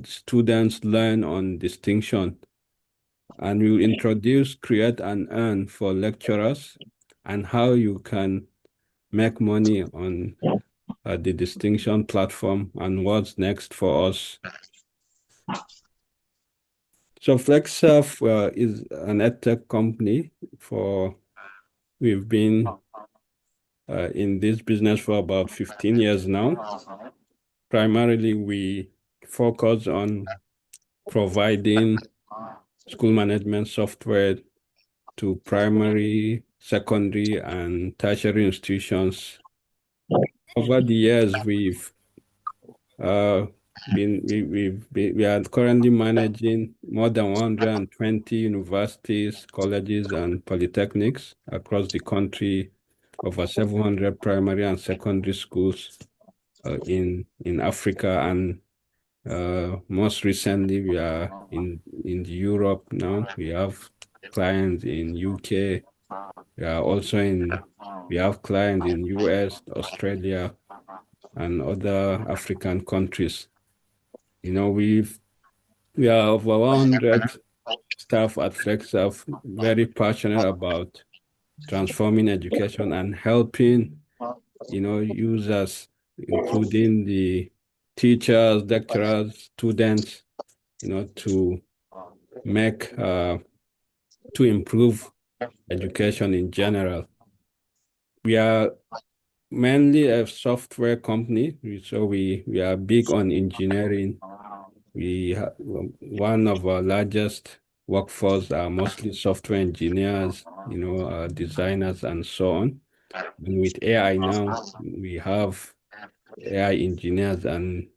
students learn on distinction. And we will introduce create and earn for lecturers and how you can make money on the distinction platform and what's next for us. So FlexServe is an edtech company. We've been in this business for about 15 years now. Primarily, we focus on providing school management software to primary, secondary, and tertiary institutions. Over the years, we are currently managing more than 120 universities, colleges, and polytechnics across the country, over 700 primary and secondary schools in Africa, and most recently we are in Europe now. We have clients in UK. We have clients in US, Australia, and other African countries. We are over 100 staff at FlexServe, very passionate about transforming education and helping, users, including the teachers, lecturers, students, to improve education in general. We are mainly a software company, so we are big on engineering. One of our largest workforce are mostly software engineers, designers, and so on. And with AI now, we have AI engineers, and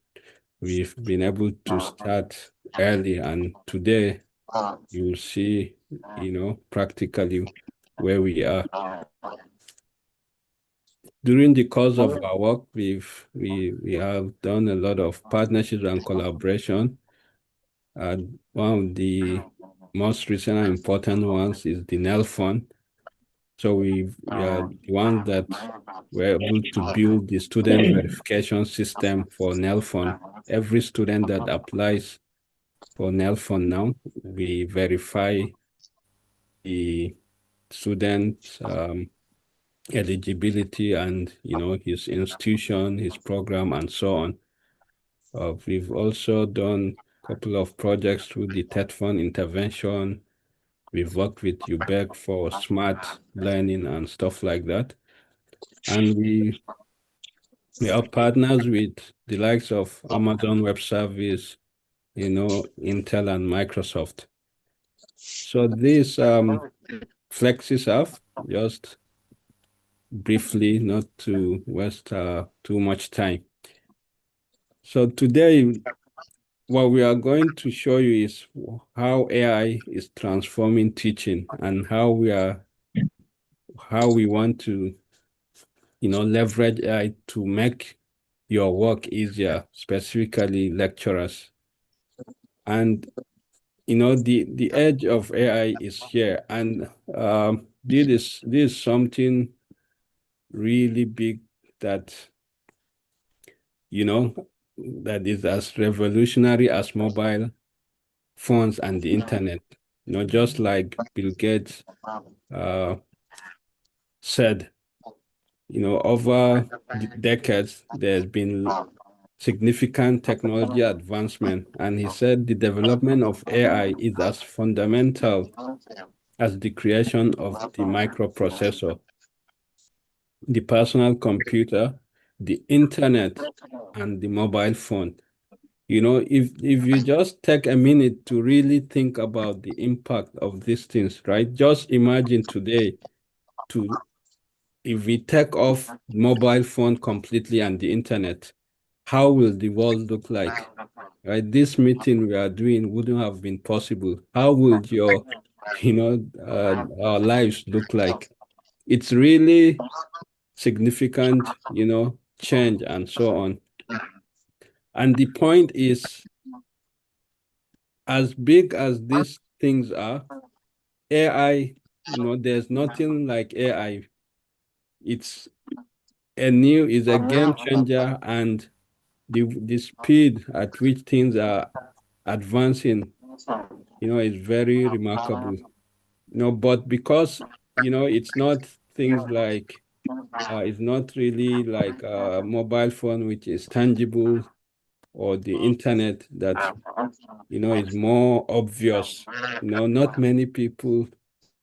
we've been able to start early. And today, you will see, practically where we are. During the course of our work, we have done a lot of partnerships and collaboration. One of the most recent and important ones is the NELFON. So we are the ones that were able to build the student verification system for NELFON. Every student that applies for NELFON now, we verify the student's eligibility and his institution, his program, and so on. We've also done a couple of projects through the TETFund intervention. We've worked with UBEC for smart learning and stuff like that. And we are partners with the likes of Amazon Web Service, Intel and Microsoft. So this FlexiServe, just briefly, not to waste too much time. So today, what we are going to show you is how AI is transforming teaching and how we want to, leverage AI to make your work easier, specifically lecturers. And the edge of AI is here, and this is something really big that that is as revolutionary as mobile phones and the internet. Just like Bill Gates said, over the decades, there's been significant technology advancement. And he said the development of AI is as fundamental as the creation of the microprocessor, the personal computer, the internet, and the mobile phone. If you just take a minute to really think about the impact of these things, right? Just imagine today if we take off mobile phone completely and the internet, how will the world look like? Right? This meeting we are doing wouldn't have been possible. How would our lives look like? It's really significant, change and so on. And the point is, as big as these things are, AI, there's nothing like AI. It's a game changer, and the speed at which things are advancing, is very remarkable. But because, it's not things like, it's not really like a mobile phone, which is tangible, or the internet that, is more obvious. Not many people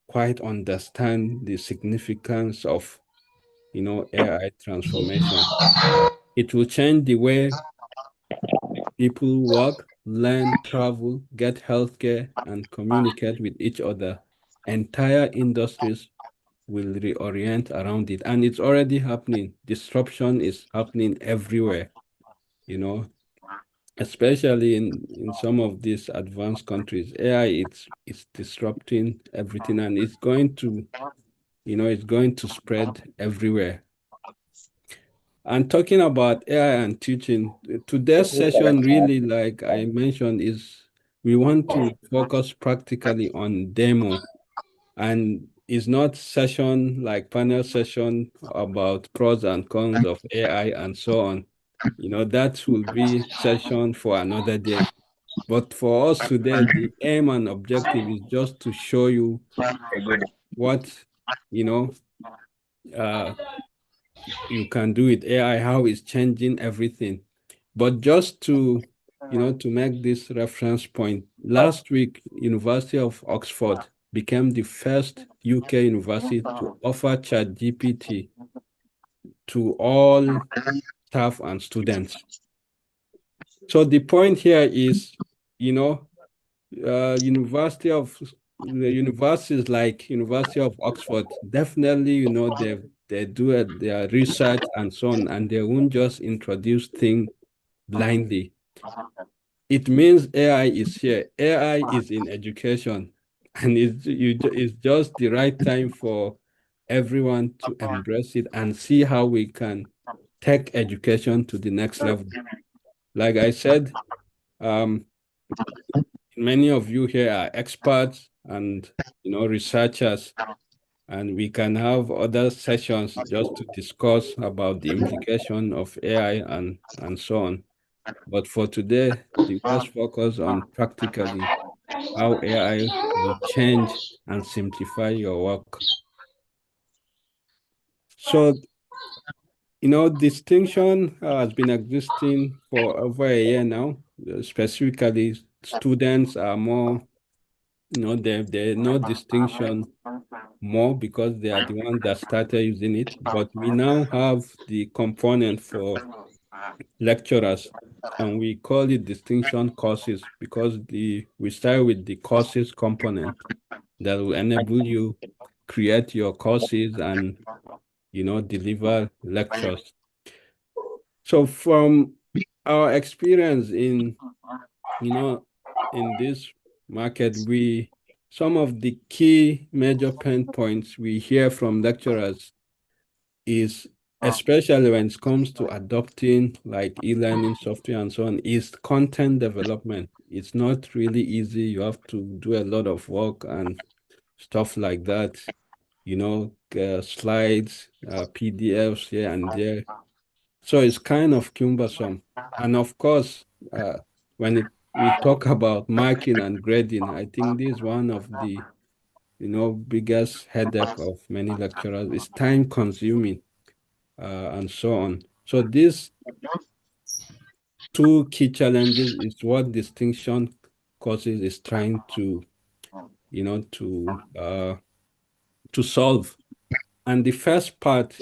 quite understand the significance of, AI transformation. It will change the way people work, learn, travel, get healthcare, and communicate with each other. Entire industries will reorient around it. And it's already happening. Disruption is happening everywhere, you know, especially in some of these advanced countries. AI, it's disrupting everything, and it's going to spread everywhere. And talking about AI and teaching, today's session really, like I mentioned, is we want to focus practically on demo, and it's not session like panel session about pros and cons of AI and so on. That will be session for another day. But for us today, the aim and objective is just to show you what, you know, uh, you can do with AI, how it's changing everything. But just to make this reference point, last week, University of Oxford became the first UK university to offer ChatGPT to all staff and students. So the point here is, the universities like University of Oxford, definitely, they do their research and so on, and they won't just introduce things blindly. It means AI is here. AI is in education, and it's just the right time for everyone to embrace it and see how we can take education to the next level. Like I said, um, many of you here are experts and researchers, and we can have other sessions just to discuss about the implication of AI and so on. But for today, let's focus on practically how AI will change and simplify your work. So, distinction has been existing for over a year now. Specifically, students are more, they know distinction more because they are the ones that started using it. But we now have the component for lecturers, and we call it distinction courses because we start with the courses component that will enable you create your courses and deliver lectures. So from our experience in this market, some of the key major pain points we hear from lecturers is, especially when it comes to adopting like e-learning software and so on, is content development. It's not really easy. You have to do a lot of work and stuff like that, slides, PDFs here and there. So it's kind of cumbersome. And of course, when we talk about marking and grading, I think this is one of the biggest headache of many lecturers. Is time consuming and so on. So these two key challenges is what distinction courses is trying to to solve. And the first part,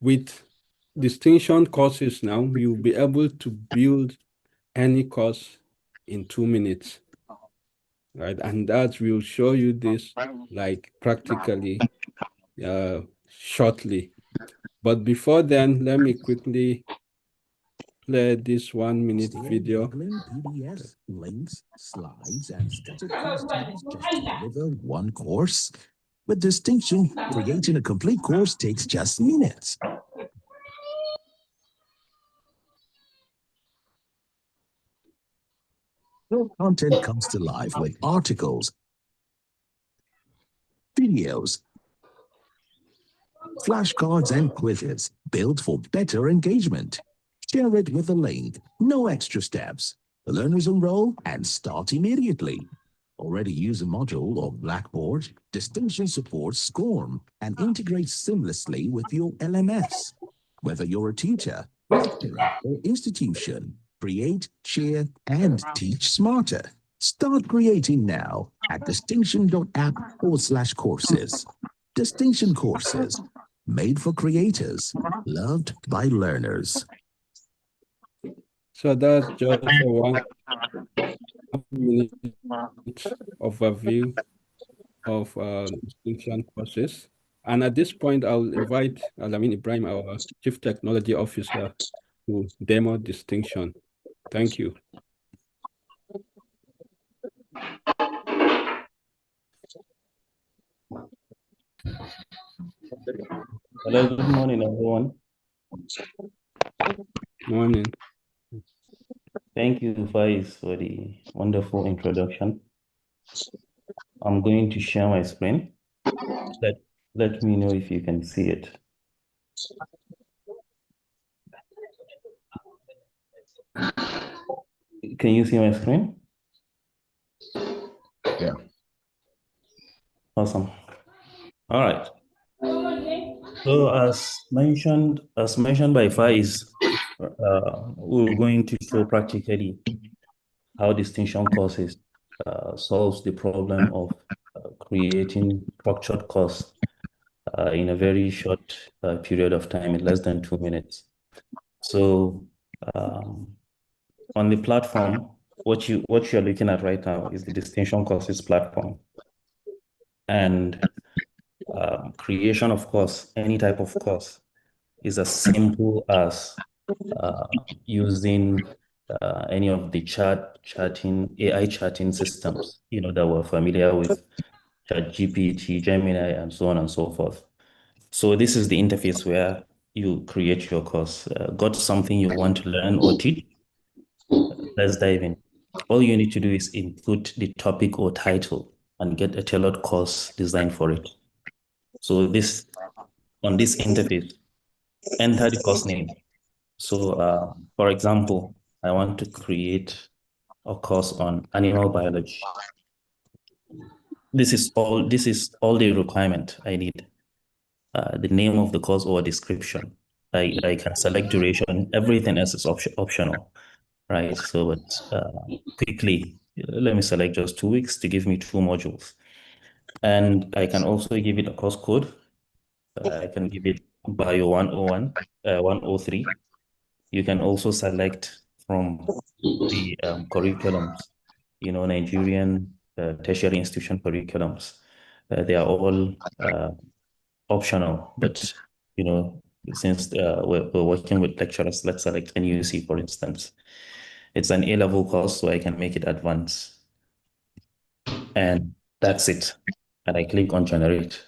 with distinction courses now, you'll be able to build any course in 2 minutes, right? And that will show you this like practically shortly. But before then, let me quickly play this 1-minute video. PDFs, links, slides, and scattered course tables just to deliver one course. With distinction, creating a complete course takes just minutes. Your content comes to life with articles, videos, flashcards, and quizzes built for better engagement. Share it with a link. No extra steps. The learners enroll and start immediately. Already use a module of Blackboard? Distinction supports SCORM and integrates seamlessly with your LMS. Whether you're a teacher, lecturer, or institution, create, share, and teach smarter. Start creating now at distinction.app/courses. Distinction Courses, made for creators, loved by learners. So that's just a 1 minute overview of distinction courses. And at this point, I'll invite Al-Amin Ibrahim, our Chief Technology Officer, to demo distinction. Thank you. Hello, good morning, everyone. Morning. Thank you, Faiz, for the wonderful introduction. I'm going to share my screen. Let me know if you can see it. Can you see my screen? Yeah. Awesome. All right. So as mentioned by Faiz, we're going to show practically how distinction courses solves the problem of creating structured course in a very short period of time, in less than 2 minutes. So on the platform, what you're looking at right now is the distinction courses platform. And creation of course, any type of course, is as simple as using any of the AI chatting systems, that we're familiar with, ChatGPT, Gemini, and so on and so forth. So this is the interface where you create your course. Got something you want to learn or teach? Let's dive in. All you need to do is input the topic or title and get a tailored course designed for it. So on this interface, enter the course name. So for example, I want to create a course on animal biology. This is all the requirement I need. The name of the course or description. I can select duration. Everything else is optional, right? So quickly, let me select just 2 weeks to give me 2 modules. And I can also give it a course code. I can give it Bio 101, 103. You can also select from the curriculums, Nigerian tertiary institution curriculums. They are all optional, but since we're working with lecturers, let's select NUC, for instance. It's an A-level course, so I can make it advanced. And that's it. And I click on generate.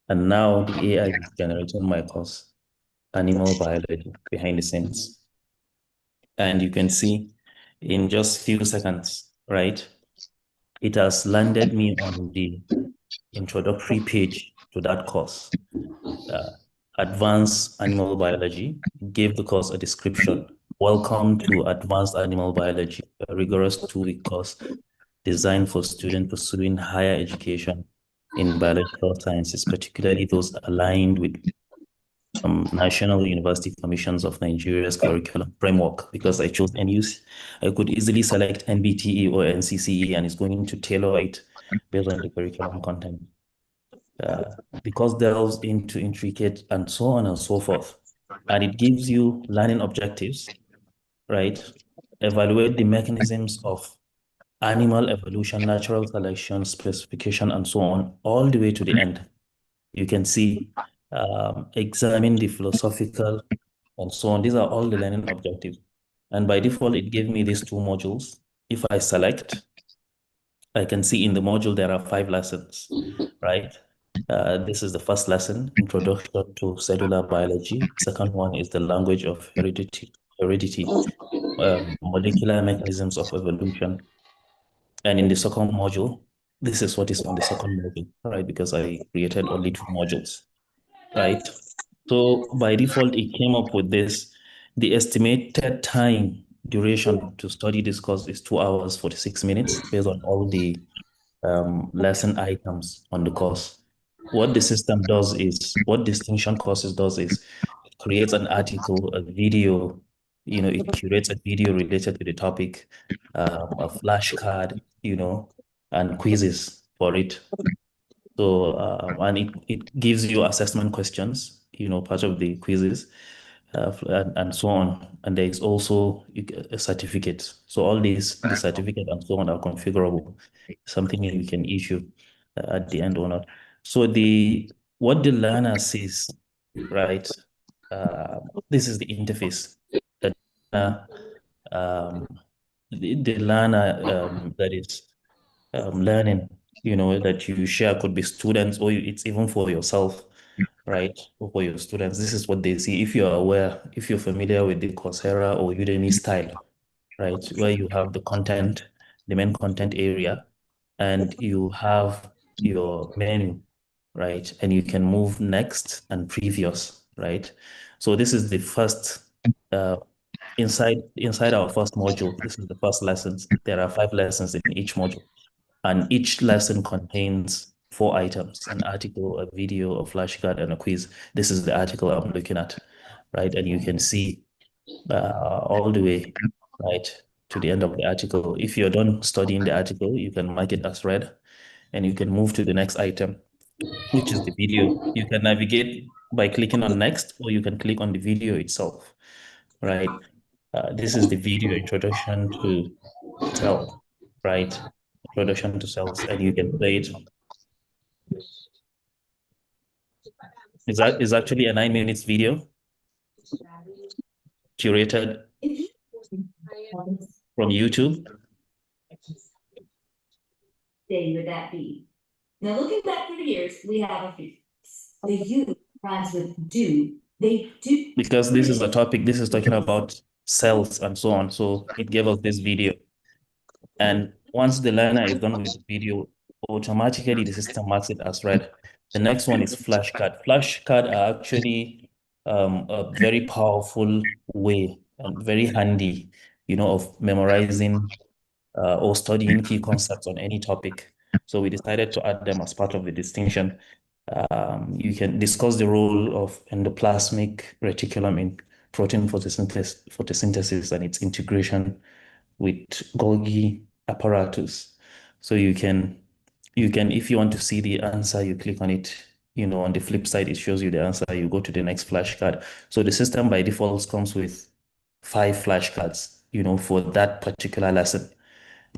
And now the AI is generating my course, animal biology, behind the scenes. And you can see in just few seconds, right? It has landed me on the introductory page to that course. Advanced Animal Biology, gave the course a description. Welcome to Advanced Animal Biology, a rigorous 2-week course designed for students pursuing higher education in biological sciences, particularly those aligned with National University Commissions of Nigeria's curriculum framework. Because I chose NUC, I could easily select NBTE or NCCE, and it's going to tailor it based on the curriculum content. Because delves into intricate and so on and so forth. And it gives you learning objectives, right? Evaluate the mechanisms of animal evolution, natural selection, specification, and so on, all the way to the end. You can see, examine the philosophical and so on. These are all the learning objectives. And by default, it gave me these 2 modules. If I select, I can see in the module there are 5 lessons, right? This is the first lesson, Introduction to Cellular Biology. Second one is the language of heredity, molecular mechanisms of evolution. And in the second module, this is what is on the second module, right? Because I created only 2 modules, right? So by default, it came up with this. The estimated time duration to study this course is 2 hours, 46 minutes based on all the lesson items on the course. What the system does is, what Distinction Courses does is, it creates an article, a video, it curates a video related to the topic, a flashcard, and quizzes for it. So, and it gives you assessment questions, part of the quizzes, and so on. And there is also a certificate. So all these, the certificate and so on are configurable, something you can issue at the end or not. So what the learner sees, right? This is the interface that um, the learner that is learning, that you share could be students or it's even for yourself, right? Or for your students. This is what they see. If you're aware, if you're familiar with the Coursera or Udemy style, right? Where you have the content, the main content area, and you have your menu, right? And you can move next and previous, right? So this is the first inside our first module. This is the first lessons. There are 5 lessons in each module, and each lesson contains 4 items: an article, a video, a flashcard, and a quiz. This is the article I'm looking at, right? And you can see all the way, right, to the end of the article. If you're done studying the article, you can mark it as read, and you can move to the next item, which is the video. You can navigate by clicking on next, or you can click on the video itself, right? This is the video introduction to self, right? Introduction to cells, and you can play it. Is actually a 9 minutes video curated from YouTube. Day would that be? Now, looking back through the years, we have a few. The youth rhymes with do. They do. Because this is a topic, this is talking about cells and so on. So it gave us this video. And once the learner is done with the video, automatically the system marks it as read. The next one is flashcard. Flashcard are actually a very powerful way and very handy, of memorizing or studying key concepts on any topic. So we decided to add them as part of the distinction. You can discuss the role of endoplasmic reticulum in protein photosynthesis and its integration with Golgi apparatus. So you can, if you want to see the answer, you click on it. On the flip side, it shows you the answer. You go to the next flashcard. So the system by default comes with 5 flashcards, for that particular lesson.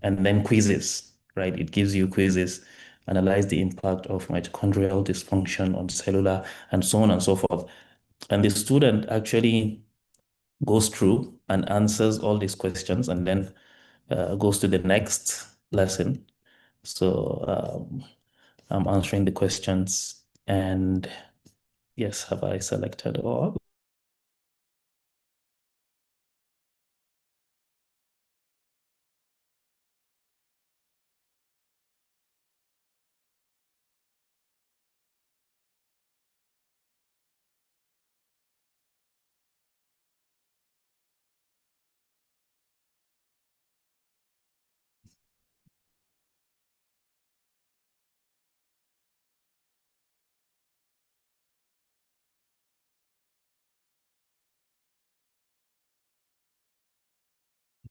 And then quizzes, right? It gives you quizzes, analyze the impact of mitochondrial dysfunction on cellular, and so on and so forth. And the student actually goes through and answers all these questions, and then goes to the next lesson. So I'm answering the questions, and yes, have I selected all?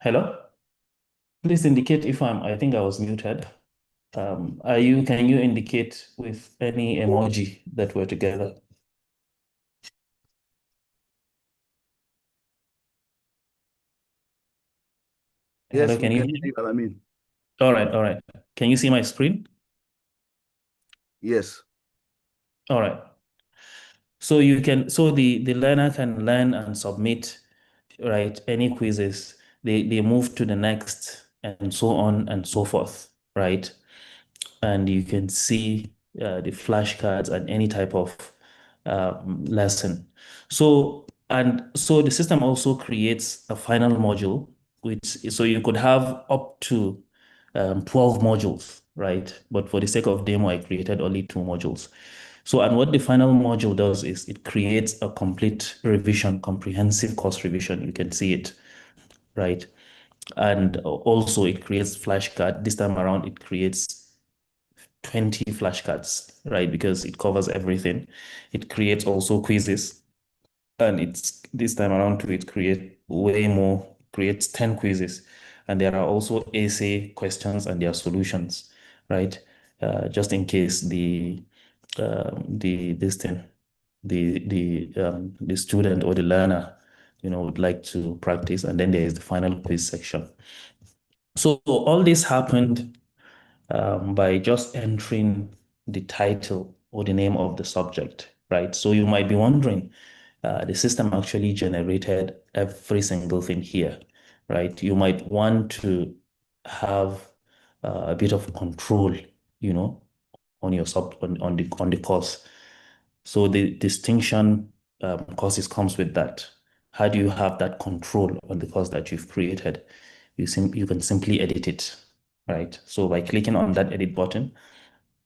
Hello? Please indicate if I think I was muted. Can you indicate with any emoji that we're together? Yes, Hello, we can you can hear see me? Alamin. All right. Can you see my screen? Yes. All right. So the learner can learn and submit, right, any quizzes. They move to the next, and so on and so forth, right? And you can see the flashcards and any type of lesson. So the system also creates a final module, so you could have up to 12 modules, right? But for the sake of demo, I created only 2 modules. So, and what the final module does is it creates a complete revision, comprehensive course revision. You can see it, right? And also it creates flashcard. This time around, it creates 20 flashcards, right? Because it covers everything. It creates also quizzes. And it's this time around to it create way more, creates 10 quizzes. And there are also essay questions and their solutions, right? Just in case this thing, the student or the learner, would like to practice, and then there is the final quiz section. So all this happened by just entering the title or the name of the subject, right? So you might be wondering, the system actually generated every single thing here, right? You might want to have a bit of control, on your on the course. So the distinction courses comes with that. How do you have that control on the course that you've created? You can simply edit it, right? So by clicking on that edit button,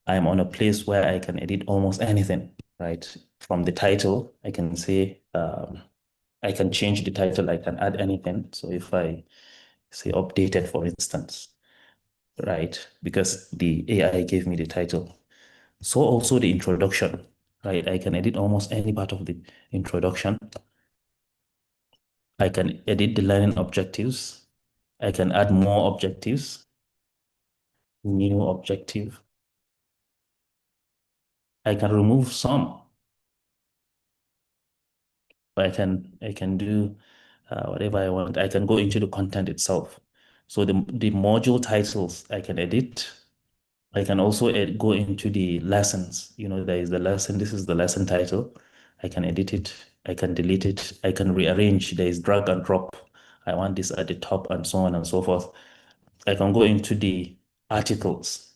I'm on a place where I can edit almost anything, right? From the title, I can say, I can change the title, I can add anything. So if I say updated, for instance, right? Because the AI gave me the title. So also the introduction, right? I can edit almost any part of the introduction. I can edit the learning objectives. I can add more objectives, new objective. I can remove some. I can do whatever I want. I can go into the content itself. So the module titles I can edit. I can also go into the lessons. There is the lesson. This is the lesson title. I can edit it. I can delete it. I can rearrange. There is drag and drop. I want this at the top and so on and so forth. I can go into the articles,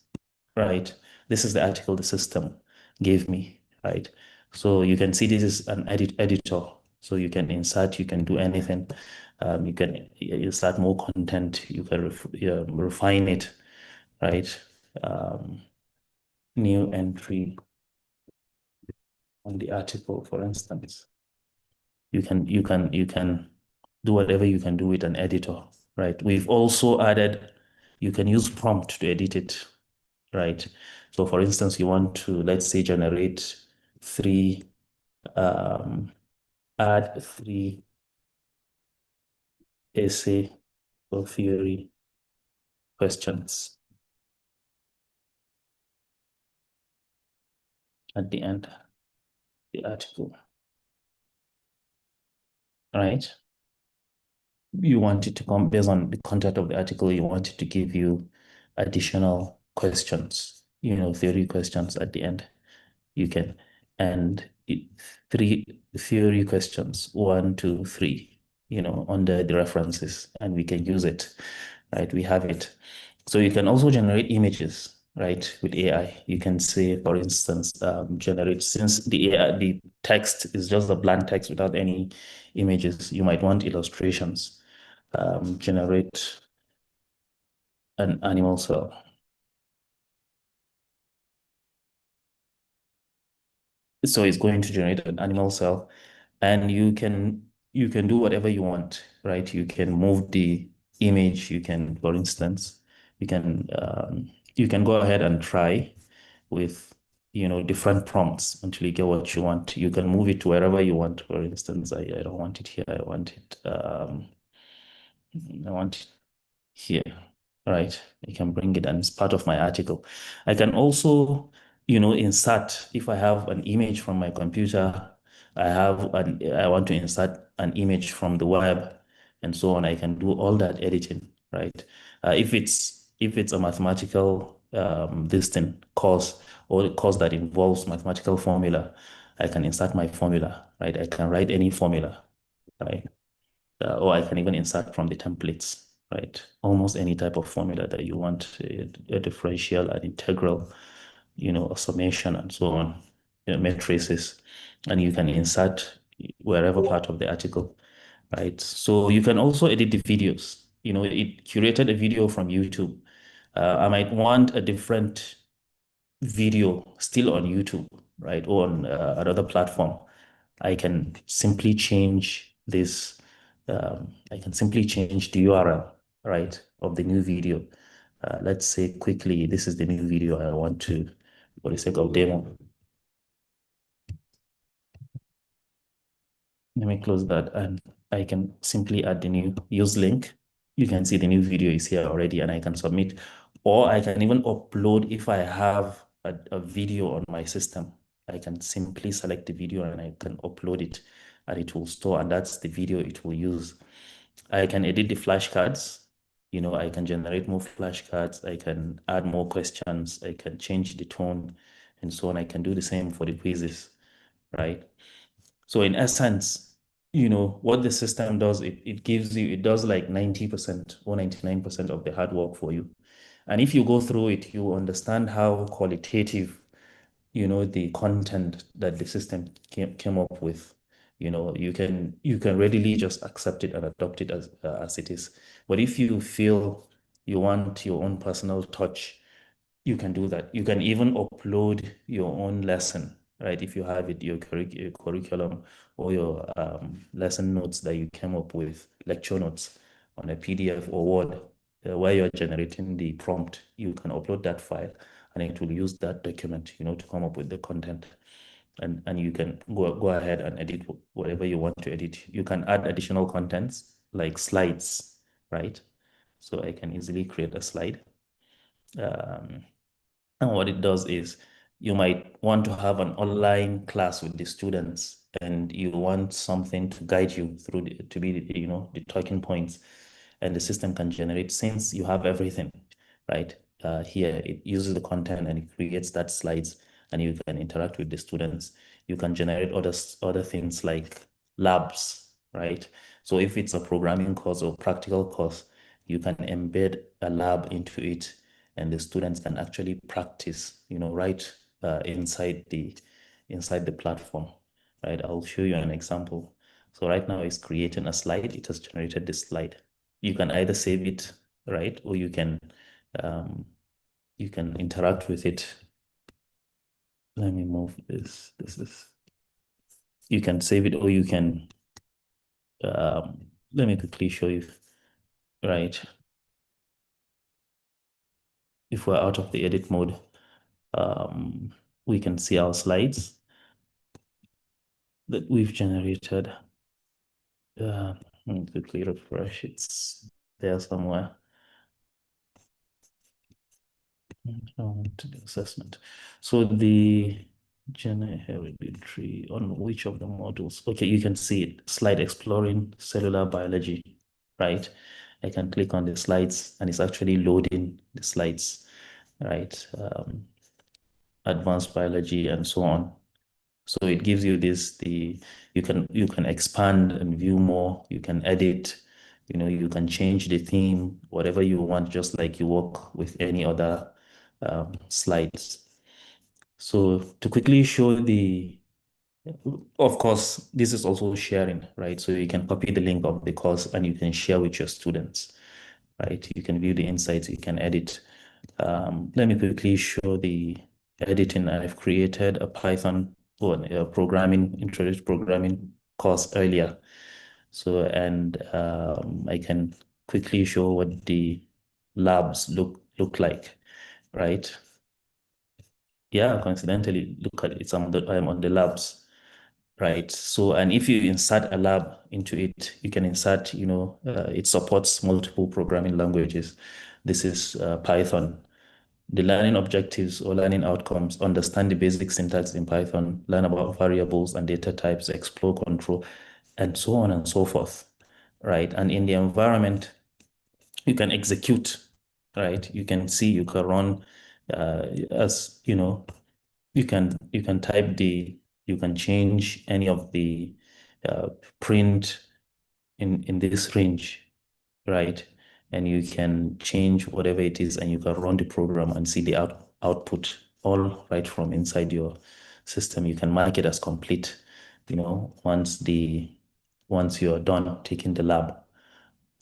right? This is the article the system gave me, right? So you can see this is an editor. So you can insert, you can do anything. You can insert more content. You can refine it, right? New entry on the article, for instance. You can do whatever you can do with an editor, right? We've also added, you can use prompt to edit it, right? So for instance, you want to, let's say, generate add 3 essay or theory questions at the end of the article, right? You want it to come based on the content of the article, you want it to give you additional questions, theory questions at the end. You can, and 3 theory questions, 1, 2, 3, under the references, and we can use it, right? We have it. So you can also generate images, right? With AI, you can say, for instance, generate, since the text is just a blank text without any images, you might want illustrations. Generate an animal cell. So it's going to generate an animal cell, and you can do whatever you want, right? You can move the image. You can, for instance, you can go ahead and try with different prompts until you get what you want. You can move it to wherever you want. For instance, I don't want it here. I want it here, right? I can bring it, and it's part of my article. I can also, insert, if I have an image from my computer, I want to insert an image from the web and so on. I can do all that editing, right? If it's a mathematical course, or a course that involves mathematical formula, I can insert my formula, right? I can write any formula, right? Or I can even insert from the templates, right? Almost any type of formula that you want, a differential, an integral, a summation, and so on, matrices, and you can insert wherever part of the article, right? So you can also edit the videos. It curated a video from YouTube. I might want a different video still on YouTube, right, or on another platform, I can simply change this. I can simply change the URL, right, of the new video. Let's say quickly, this is the new video I want to, for the sake of demo. Let me close that, and I can simply add the new use link. You can see the new video is here already, and I can submit, or I can even upload if I have a video on my system. I can simply select the video and I can upload it, and it will store, and that's the video it will use. I can edit the flashcards. I can generate more flashcards. I can add more questions. I can change the tone and so on. I can do the same for the quizzes, right? So in essence, what the system does, it does like 90% or 99% of the hard work for you. And if you go through it, you understand how qualitative, the content that the system came up with. You can readily just accept it and adopt it as it is. But if you feel you want your own personal touch, you can do that. You can even upload your own lesson, right? If you have it, your curriculum or your lesson notes that you came up with, lecture notes on a PDF or Word, where you're generating the prompt, you can upload that file and it will use that document, to come up with the content. And you can go ahead and edit whatever you want to edit. You can add additional contents like slides, right? So I can easily create a slide. And what it does is you might want to have an online class with the students, and you want something to guide you through to be the talking points, and the system can generate, since you have everything right here. It uses the content and it creates that slides, and you can interact with the students. You can generate other things like labs, right? So if it's a programming course or practical course, you can embed a lab into it, and the students can actually practice, right inside the platform, right? I'll show you an example. So right now it's creating a slide. It has generated this slide. You can either save it, right, or you can interact with it. Let me move this. You can save it, or you can let me quickly show you, right? If we're out of the edit mode, we can see our slides that we've generated. Let me quickly refresh. It's there somewhere. To the assessment. So the hereditary on which of the modules? Okay, you can see it. Slide exploring cellular biology, right? I can click on the slides and it's actually loading the slides, right? Advanced biology and so on. So it gives you you can expand and view more. You can edit, you can change the theme, whatever you want, just like you work with any other slides. So to quickly show of course, this is also sharing, right? So you can copy the link of the course and you can share with your students, right? You can view the insights, you can edit. Let me quickly show the editing. I've created a Python or a introductory programming course earlier. So, and I can quickly show what the labs look like, right? Yeah, coincidentally, look at it. I'm on the labs, right? So, and if you insert a lab into it, you can insert, it supports multiple programming languages. This is Python. The learning objectives or learning outcomes: understand the basic syntax in Python, learn about variables and data types, explore control, and so on and so forth, right? And in the environment, you can execute, right? You can see, you can run as, you can type you can change any of the print in this range, right? And you can change whatever it is, and you can run the program and see the output all right from inside your system. You can mark it as complete, once you're done taking the lab,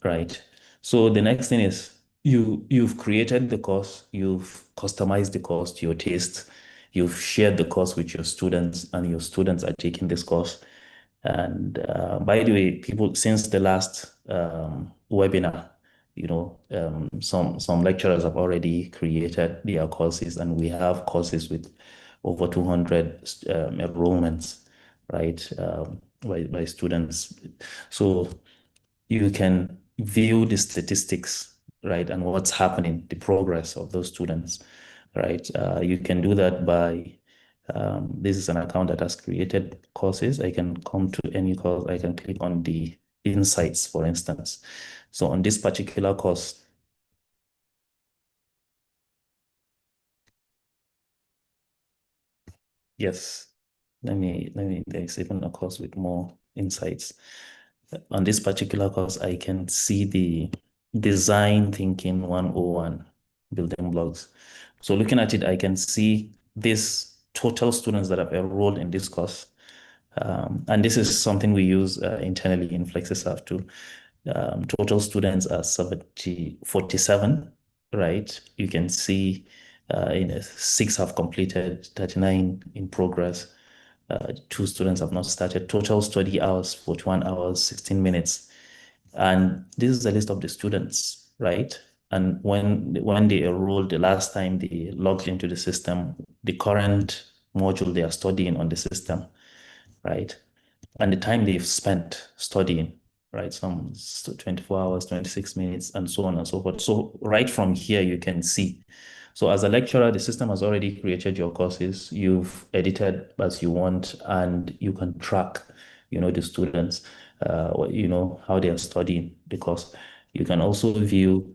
right? So the next thing is you've created the course, you've customized the course to your taste, you've shared the course with your students, and your students are taking this course. And by the way, people, since the last webinar, some lecturers have already created their courses, and we have courses with over 200 enrollments, right, by students. So you can view the statistics, right, and what's happening, the progress of those students, right? You can do that by, this is an account that has created courses. I can come to any course, I can click on the insights, for instance. So on this particular course, yes, there's even a course with more insights. On this particular course, I can see the design thinking 101 building blocks. So looking at it, I can see this total students that have enrolled in this course. And this is something we use internally in FlexiServe too. Total students are 47, right? You can see 6 have completed, 39 in progress. 2 students have not started. Total study hours, 41 hours, 16 minutes. And this is a list of the students, right? And when they enrolled the last time they logged into the system, the current module they are studying on the system, right? And the time they've spent studying, right? Some 24 hours, 26 minutes, and so on and so forth. So right from here, you can see. So as a lecturer, the system has already created your courses. You've edited as you want, and you can track, the students, how they are studying the course. You can also view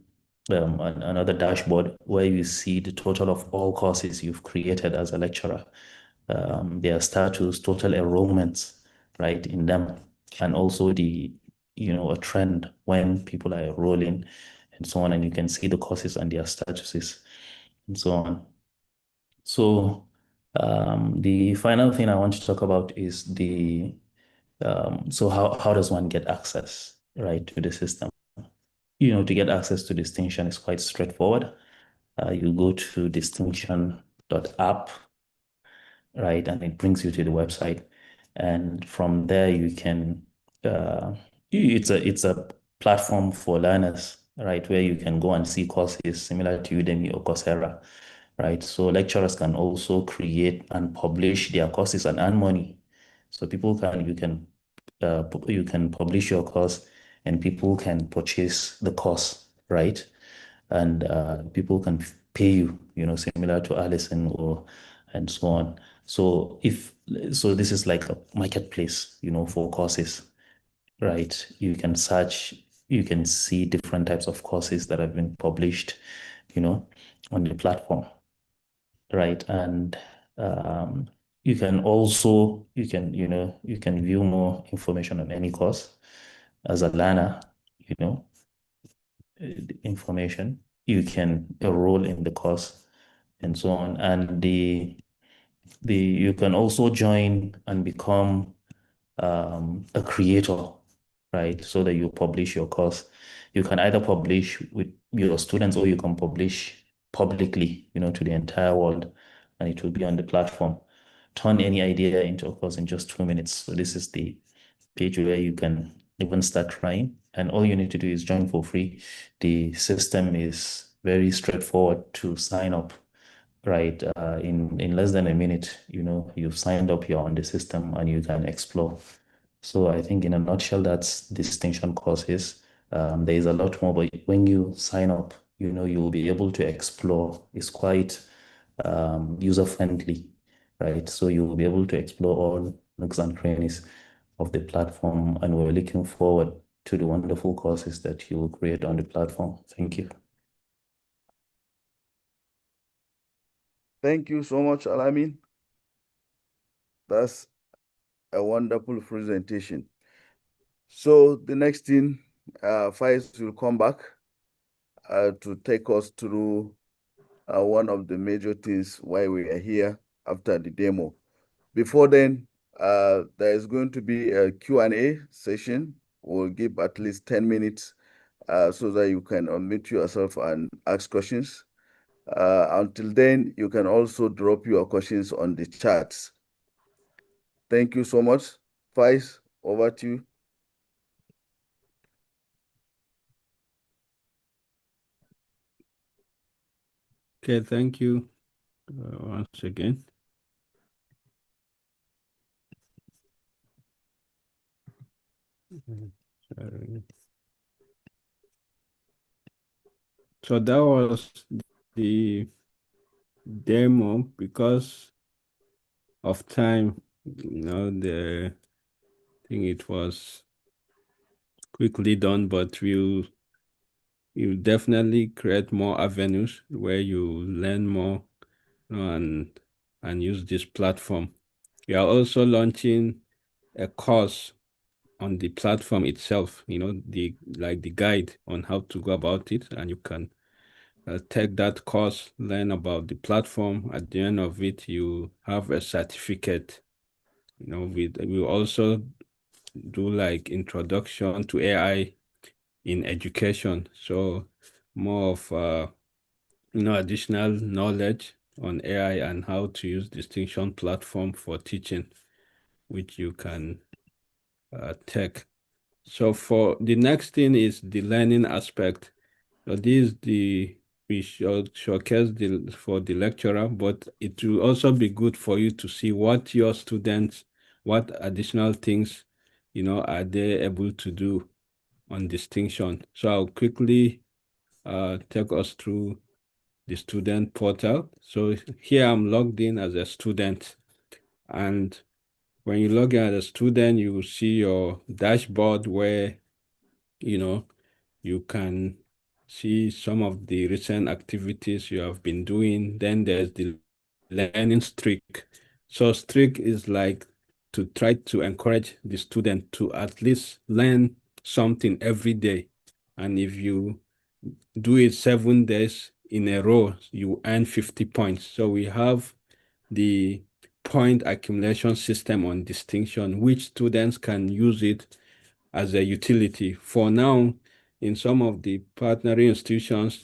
another dashboard where you see the total of all courses you've created as a lecturer, their status, total enrollments, right, in them, and also the, a trend when people are enrolling and so on, and you can see the courses and their statuses and so on. So the final thing I want to talk about is so how does one get access, right, to the system? To get access to Distinction is quite straightforward. You go to distinction.app, right, and it brings you to the website. And from there, you can, it's a platform for learners, right, where you can go and see courses similar to Udemy or Coursera, right? So lecturers can also create and publish their courses and earn money. So you can publish your course, and people can purchase the course, right? And people can pay you, similar to Allison and so on. So this is like a marketplace, for courses, right? You can search, you can see different types of courses that have been published, on the platform, right? And you can also, you can view more information on any course as a learner, the information. You can enroll in the course and so on. And you can also join and become a creator, right? So that you publish your course. You can either publish with your students, or you can publish publicly, to the entire world, and it will be on the platform. Turn any idea into a course in just 2 minutes. So this is the page where you can even start trying, and all you need to do is join for free. The system is very straightforward to sign up, right? In less than a minute, you've signed up, you're on the system, and you can explore. So I think in a nutshell, that's Distinction courses. There is a lot more, but when you sign up, you will be able to explore. It's quite user-friendly, right? So you will be able to explore all nooks and crannies of the platform, and we're looking forward to the wonderful courses that you will create on the platform. Thank you. Thank you so much, Alamin. That's a wonderful presentation. So the next thing, Faiz will come back to take us through one of the major things why we are here after the demo. Before then, there is going to be a Q&A session. We'll give at least 10 minutes so that you can unmute yourself and ask questions. Until then, you can also drop your questions on the chats. Thank you so much. Vice, over to you. Okay, thank you once again. Sorry. So that was the demo. Because of time, I think it was quickly done, but you definitely create more avenues where you learn more, and use this platform. We are also launching a course on the platform itself, the guide on how to go about it, and you can take that course, learn about the platform. At the end of it, you have a certificate. We also do like introduction to AI in education, so more of additional knowledge on AI and how to use Distinction platform for teaching, which you can take. So for the next thing is the learning aspect. So this is we showcase for the lecturer, but it will also be good for you to see what your students, what additional things, are they able to do on Distinction. So I'll quickly take us through the student portal. So here I'm logged in as a student, and when you log in as a student, you will see your dashboard where you can see some of the recent activities you have been doing. Then there's the learning streak. So streak is like to try to encourage the student to at least learn something every day. And if you do it 7 days in a row, you earn 50 points. So we have the point accumulation system on Distinction, which students can use it as a utility. For now, in some of the partnering institutions,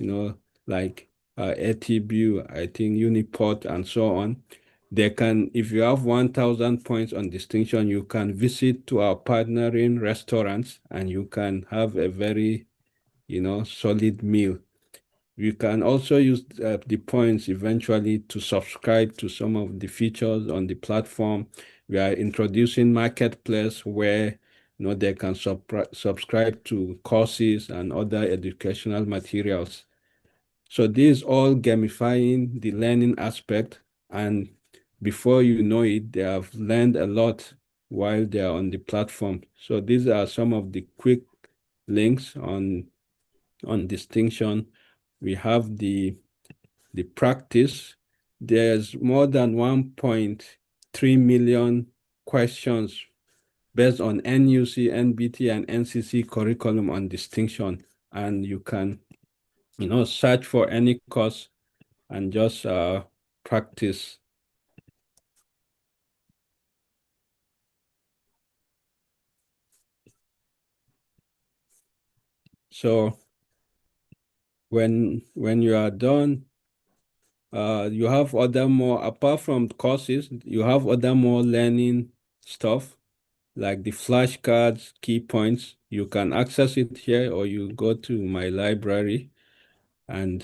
like ATBU, I think Uniport and so on, they can, if you have 1,000 points on Distinction, you can visit to our partnering restaurants and you can have a very, solid meal. You can also use the points eventually to subscribe to some of the features on the platform. We are introducing Marketplace where they can subscribe to courses and other educational materials. So this is all gamifying the learning aspect, and before you know it, they have learned a lot while they are on the platform. So these are some of the quick links on Distinction. We have the practice. There's more than 1.3 million questions based on NUC, NBT, and NCC curriculum on Distinction. And you can, search for any course and just practice. So when you are done, you have other more, apart from courses, you have other more learning stuff like the flashcards, key points. You can access it here, or you go to my library and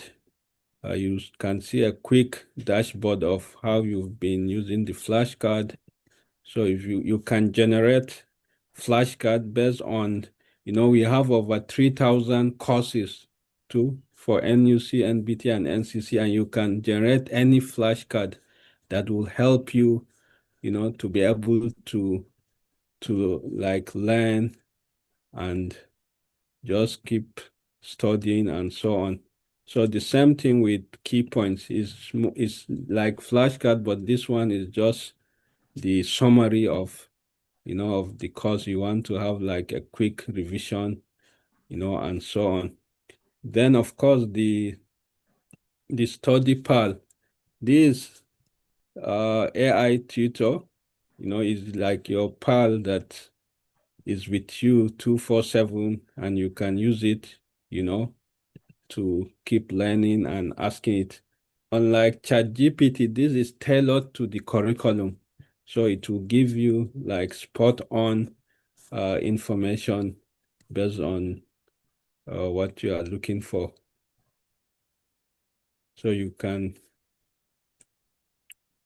you can see a quick dashboard of how you've been using the flashcard. So if you can generate flashcard based on, we have over 3,000 courses too for NUC, NBT, and NCC, and you can generate any flashcard that will help you, to be able to like learn and just keep studying and so on. So the same thing with key points is like flashcard, but this one is just the summary of, of the course. You want to have like a quick revision, and so on. Then of course the study pal, this AI tutor, is like your pal that is with you 24/7, and you can use it, to keep learning and asking it unlike ChatGPT, this is tailored to the curriculum. So it will give you like spot on information based on what you are looking for. So you can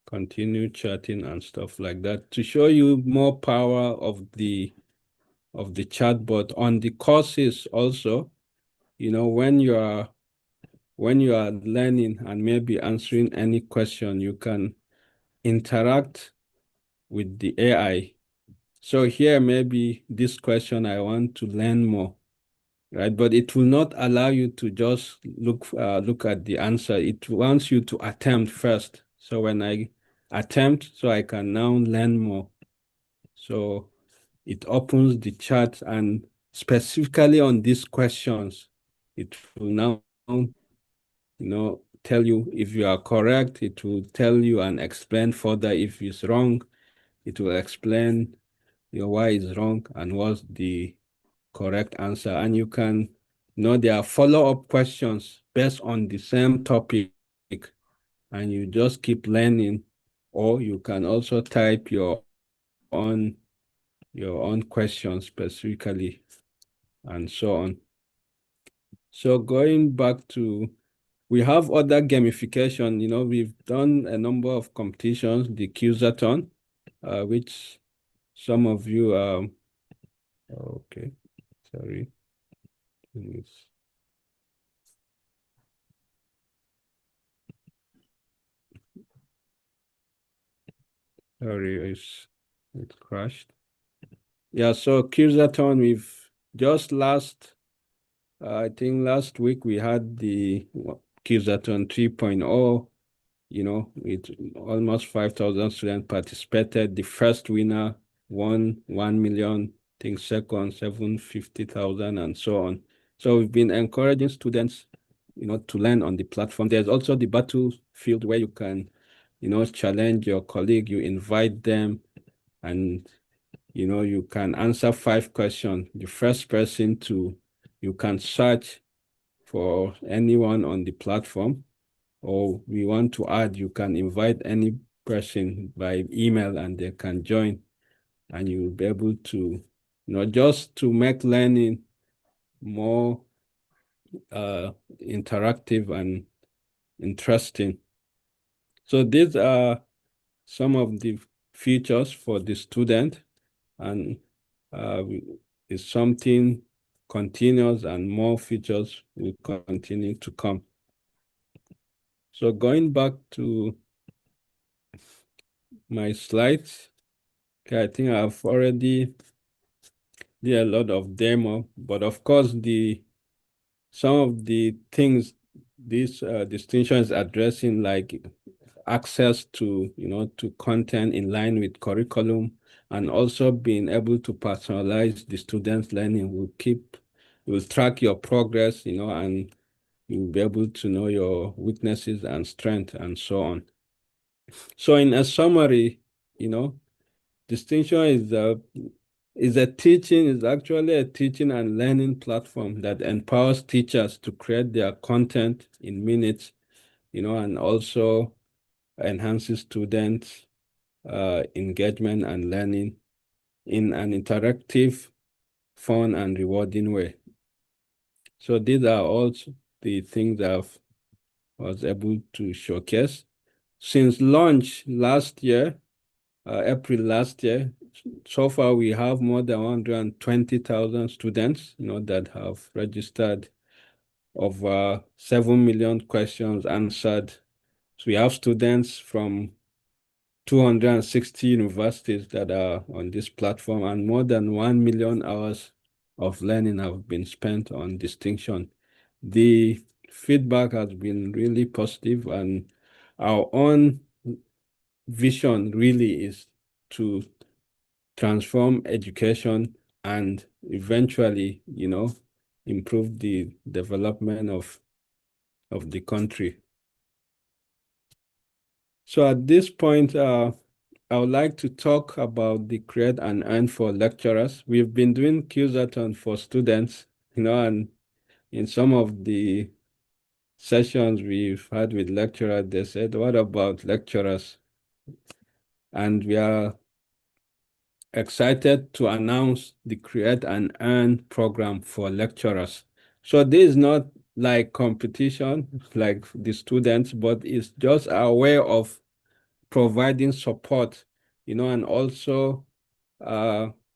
continue chatting and stuff like that. To show you more power of the chatbot on the courses also, you know, when you are learning and maybe answering any question, you can interact with the AI. So here, maybe this question, I want to learn more, right? But it will not allow you to just look at the answer. It wants you to attempt first. So when I attempt, so I can now learn more. So it opens the chat, and specifically on these questions, it will now, tell you if you are correct. It will tell you and explain further. If it's wrong, it will explain why it's wrong and what's the correct answer. And you can, there are follow-up questions based on the same topic, and you just keep learning, or you can also type your own questions specifically, and so on. So going back to, we have other gamification. We've done a number of competitions, the Quizathon, which some of you okay, sorry. Sorry, it crashed. Yeah, so Quizathon, we've just I think last week we had the Quizathon 3.0, with almost 5,000 students participated. The first winner won 1 million, I think second, 750,000, and so on. So we've been encouraging students, to learn on the platform. There's also the battlefield where you can, challenge your colleague, you invite them, and, you can answer 5 questions. The first person you can search for anyone on the platform, or we want to add, you can invite any person by email and they can join, and you'll be able to, just to make learning more interactive and interesting. So these are some of the features for the student, and it's something continuous, and more features will continue to come. So going back to my slides, okay, I think I've already did a lot of demo, but of course some of the things this distinction is addressing, like access to to content in line with curriculum, and also being able to personalize the students' learning, will track your progress, and you'll be able to know your weaknesses and strengths, and so on. So in a summary, distinction is actually a teaching and learning platform that empowers teachers to create their content in minutes, and also enhances students' engagement and learning in an interactive, fun, and rewarding way. So these are all the things that I was able to showcase. Since launch last year, April last year, so far we have more than 120,000 students, that have registered, over 7 million questions answered. So we have students from 260 universities that are on this platform, and more than 1 million hours of learning have been spent on distinction. The feedback has been really positive, and our own vision really is to transform education and eventually, improve the development of the country. So at this point, I would like to talk about the Create and Earn for lecturers. We've been doing Quizathon for students, and in some of the sessions we've had with lecturers, they said, what about lecturers? And we are excited to announce the Create and Earn program for lecturers. So this is not like competition, like the students, but it's just a way of providing support, and also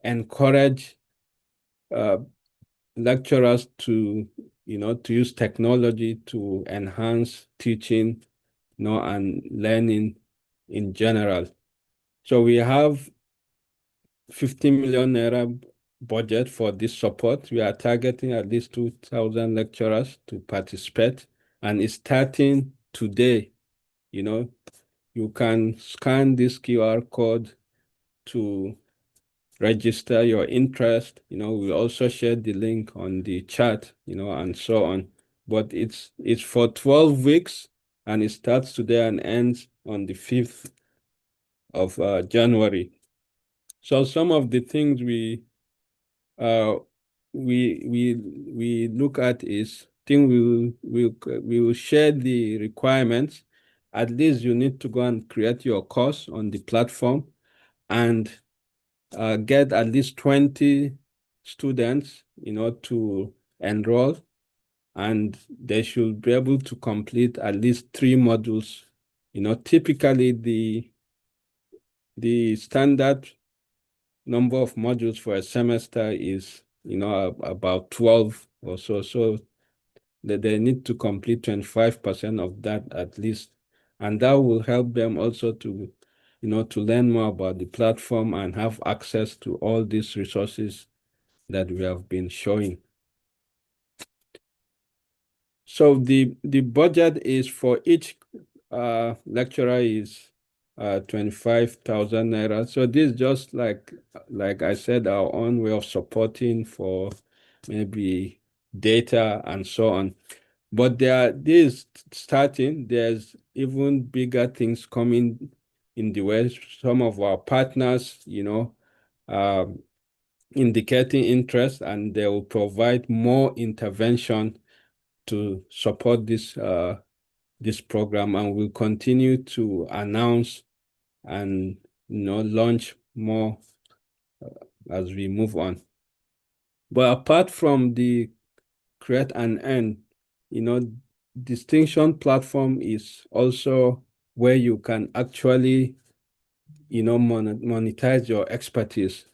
encourage lecturers to, to use technology to enhance teaching, and learning in general. So we have 50 million naira budget for this support. We are targeting at least 2,000 lecturers to participate, and it's starting today. You can scan this QR code to register your interest. We also share the link on the chat, and so on. But it's for 12 weeks, and it starts today and ends on the 5th of January. So some of the things we look at is, we will share the requirements. At least you need to go and create your course on the platform and get at least 20 students, to enroll, and they should be able to complete at least 3 modules. Typically the standard number of modules for a semester is, about 12 or so. So that they need to complete 25% of that at least. And that will help them also to, to learn more about the platform and have access to all these resources that we have been showing. So the budget is for each lecturer is 25,000 naira. So this is just like I said, our own way of supporting for maybe data and so on. But there's even bigger things coming in the way. Some of our partners, indicating interest, and they will provide more intervention to support this program, and we'll continue to announce and launch more as we move on. But apart from the Create and Earn, Distinction platform is also where you can actually monetize your expertise.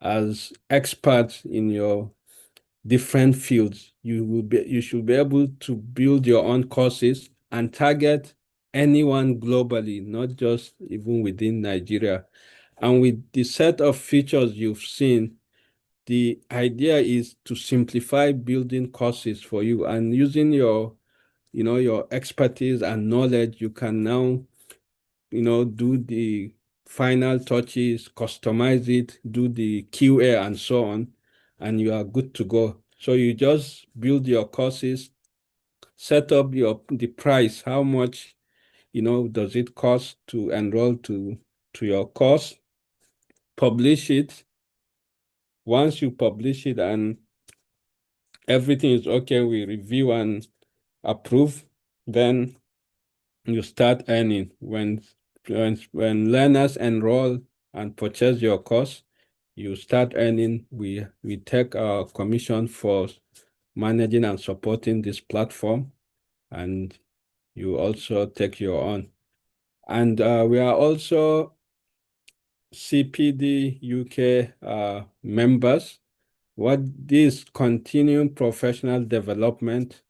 As experts in your different fields, you should be able to build your own courses and target anyone globally, not just even within Nigeria. And with the set of features you've seen, the idea is to simplify building courses for you, and using your expertise and knowledge, you can now do the final touches, customize it, do the QA and so on, and you are good to go. So you just build your courses, set up the price, how much does it cost to enroll to your course, publish it. Once you publish it and everything is okay, we review and approve, then you start earning. When learners enroll and purchase your course, you start earning. We take our commission for managing and supporting this platform, and you also take your own. And we are also CPD UK members. What this continuing professional development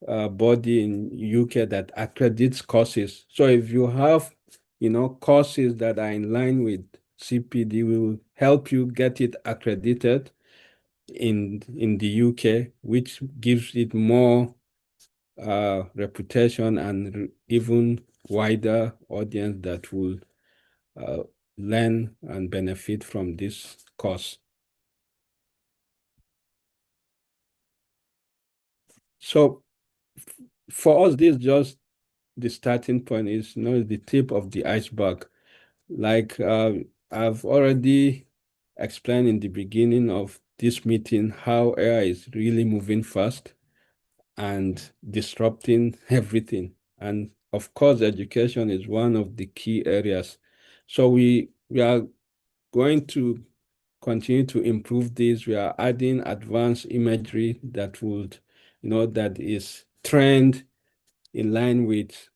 body in UK that accredits courses. So if you have, courses that are in line with CPD, we will help you get it accredited in the UK, which gives it more reputation and even wider audience that will learn and benefit from this course. So for us, this is just the starting point, is the tip of the iceberg. Like I've already explained in the beginning of this meeting how AI is really moving fast, and disrupting everything. And of course, education is one of the key areas. So we are going to continue to improve this. We are adding advanced imagery that would, that is trained in line with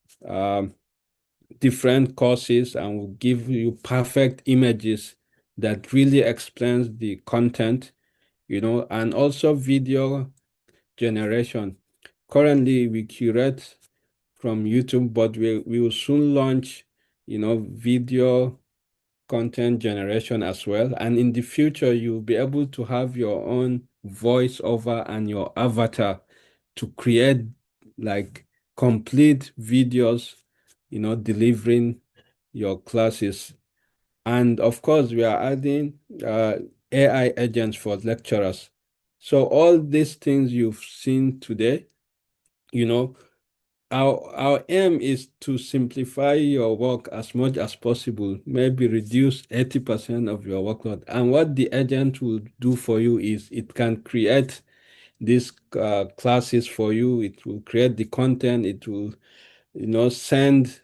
different courses and will give you perfect images that really explains the content, and also video generation. Currently, we curate from YouTube, but we will soon launch, video content generation as well. And in the future, you'll be able to have your own voiceover and your avatar to create like complete videos, delivering your classes. And of course, we are adding AI agents for lecturers. So all these things you've seen today, our aim is to simplify your work as much as possible, maybe reduce 80% of your workload. And what the agent will do for you is it can create these classes for you. It will create the content. It will, send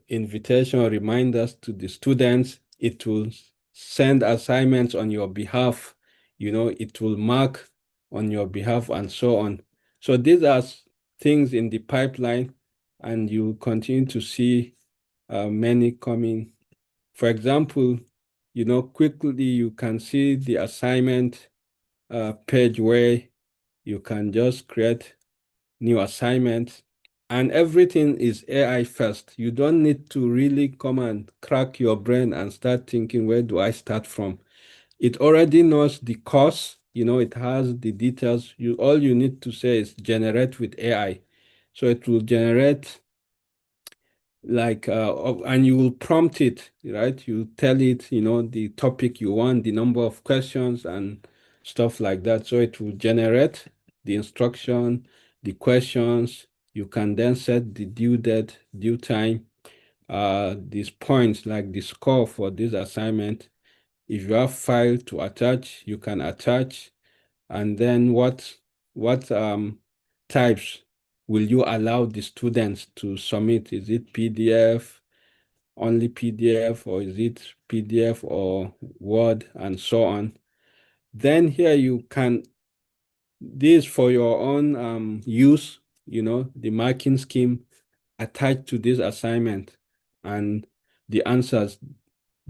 invitation or reminders to the students. It will send assignments on your behalf. It will mark on your behalf and so on. So these are things in the pipeline, and you continue to see many coming. For example, quickly you can see the assignment page where you can just create new assignments, and everything is AI first. You don't need to really come and crack your brain and start thinking, where do I start from? It already knows the course, it has the details. All you need to say is generate with AI. So it will generate and you will prompt it, right? You tell it, the topic you want, the number of questions and stuff like that. So it will generate the instruction, the questions. You can then set the due date, due time, these points like the score for this assignment. If you have file to attach, you can attach. And then what types will you allow the students to submit? Is it PDF, only PDF, or is it PDF or Word, and so on? Then here you can, this for your own use, the marking scheme attached to this assignment and the answers.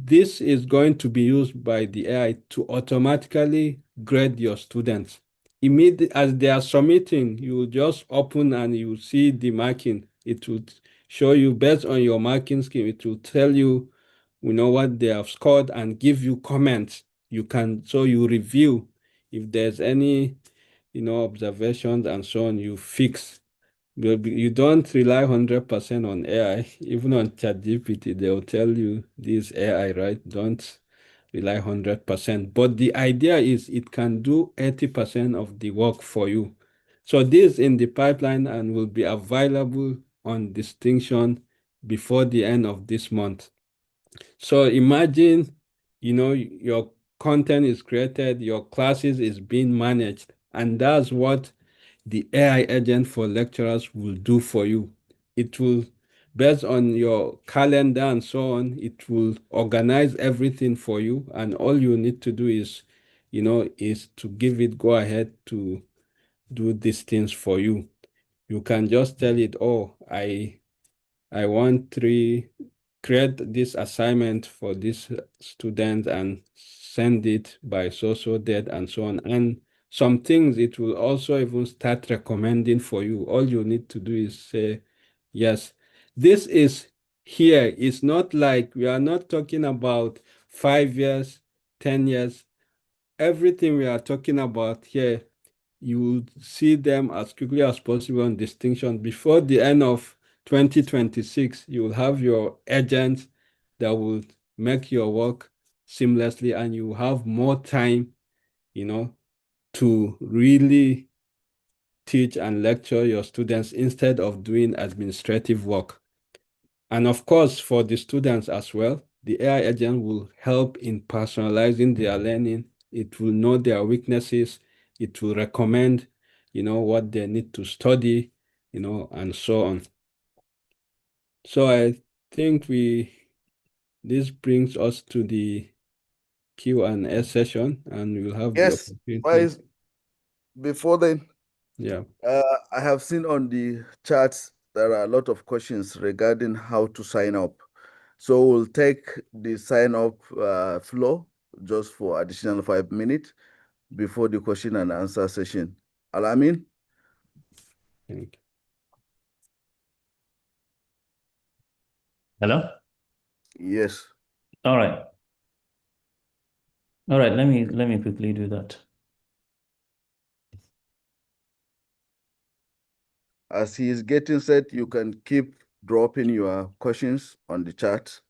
This is going to be used by the AI to automatically grade your students. Immediately as they are submitting, you just open and you see the marking. It will show you based on your marking scheme. It will tell you, what they have scored and give you comments. So you review if there's any, observations and so on, you fix. You don't rely 100% on AI. Even on ChatGPT, they'll tell you this AI, right? Don't rely 100%. But the idea is it can do 80% of the work for you. So this in the pipeline and will be available on Distinction before the end of this month. So imagine, your content is created, your classes is being managed, and that's what the AI agent for lecturers will do for you. It will, based on your calendar and so on, it will organize everything for you. And all you need to do is, is to give it go ahead to do these things for you. You can just tell it, oh, I want create this assignment for this student and send it by so date and so on. And some things it will also even start recommending for you. All you need to do is say, yes, this is here. It's not like we are not talking about 5 years, 10 years. Everything we are talking about here, you will see them as quickly as possible on Distinction. Before the end of 2026, you will have your agent that will make your work seamlessly, and you have more time, to really teach and lecture your students instead of doing administrative work. And of course, for the students as well, the AI agent will help in personalizing their learning. It will know their weaknesses. It will recommend what they need to study, and so on. So I think this brings us to the Q&A session, and we'll have the Yes, opportunity. Vice, before then, Yeah. I have seen on the charts there are a lot of questions regarding how to sign up. So we'll take the sign up flow just for additional 5 minutes before the question and answer session. Alamin? Thank you. Hello? Yes. All right. All right, let me quickly do that. As he is getting set, you can keep dropping your questions on the chat.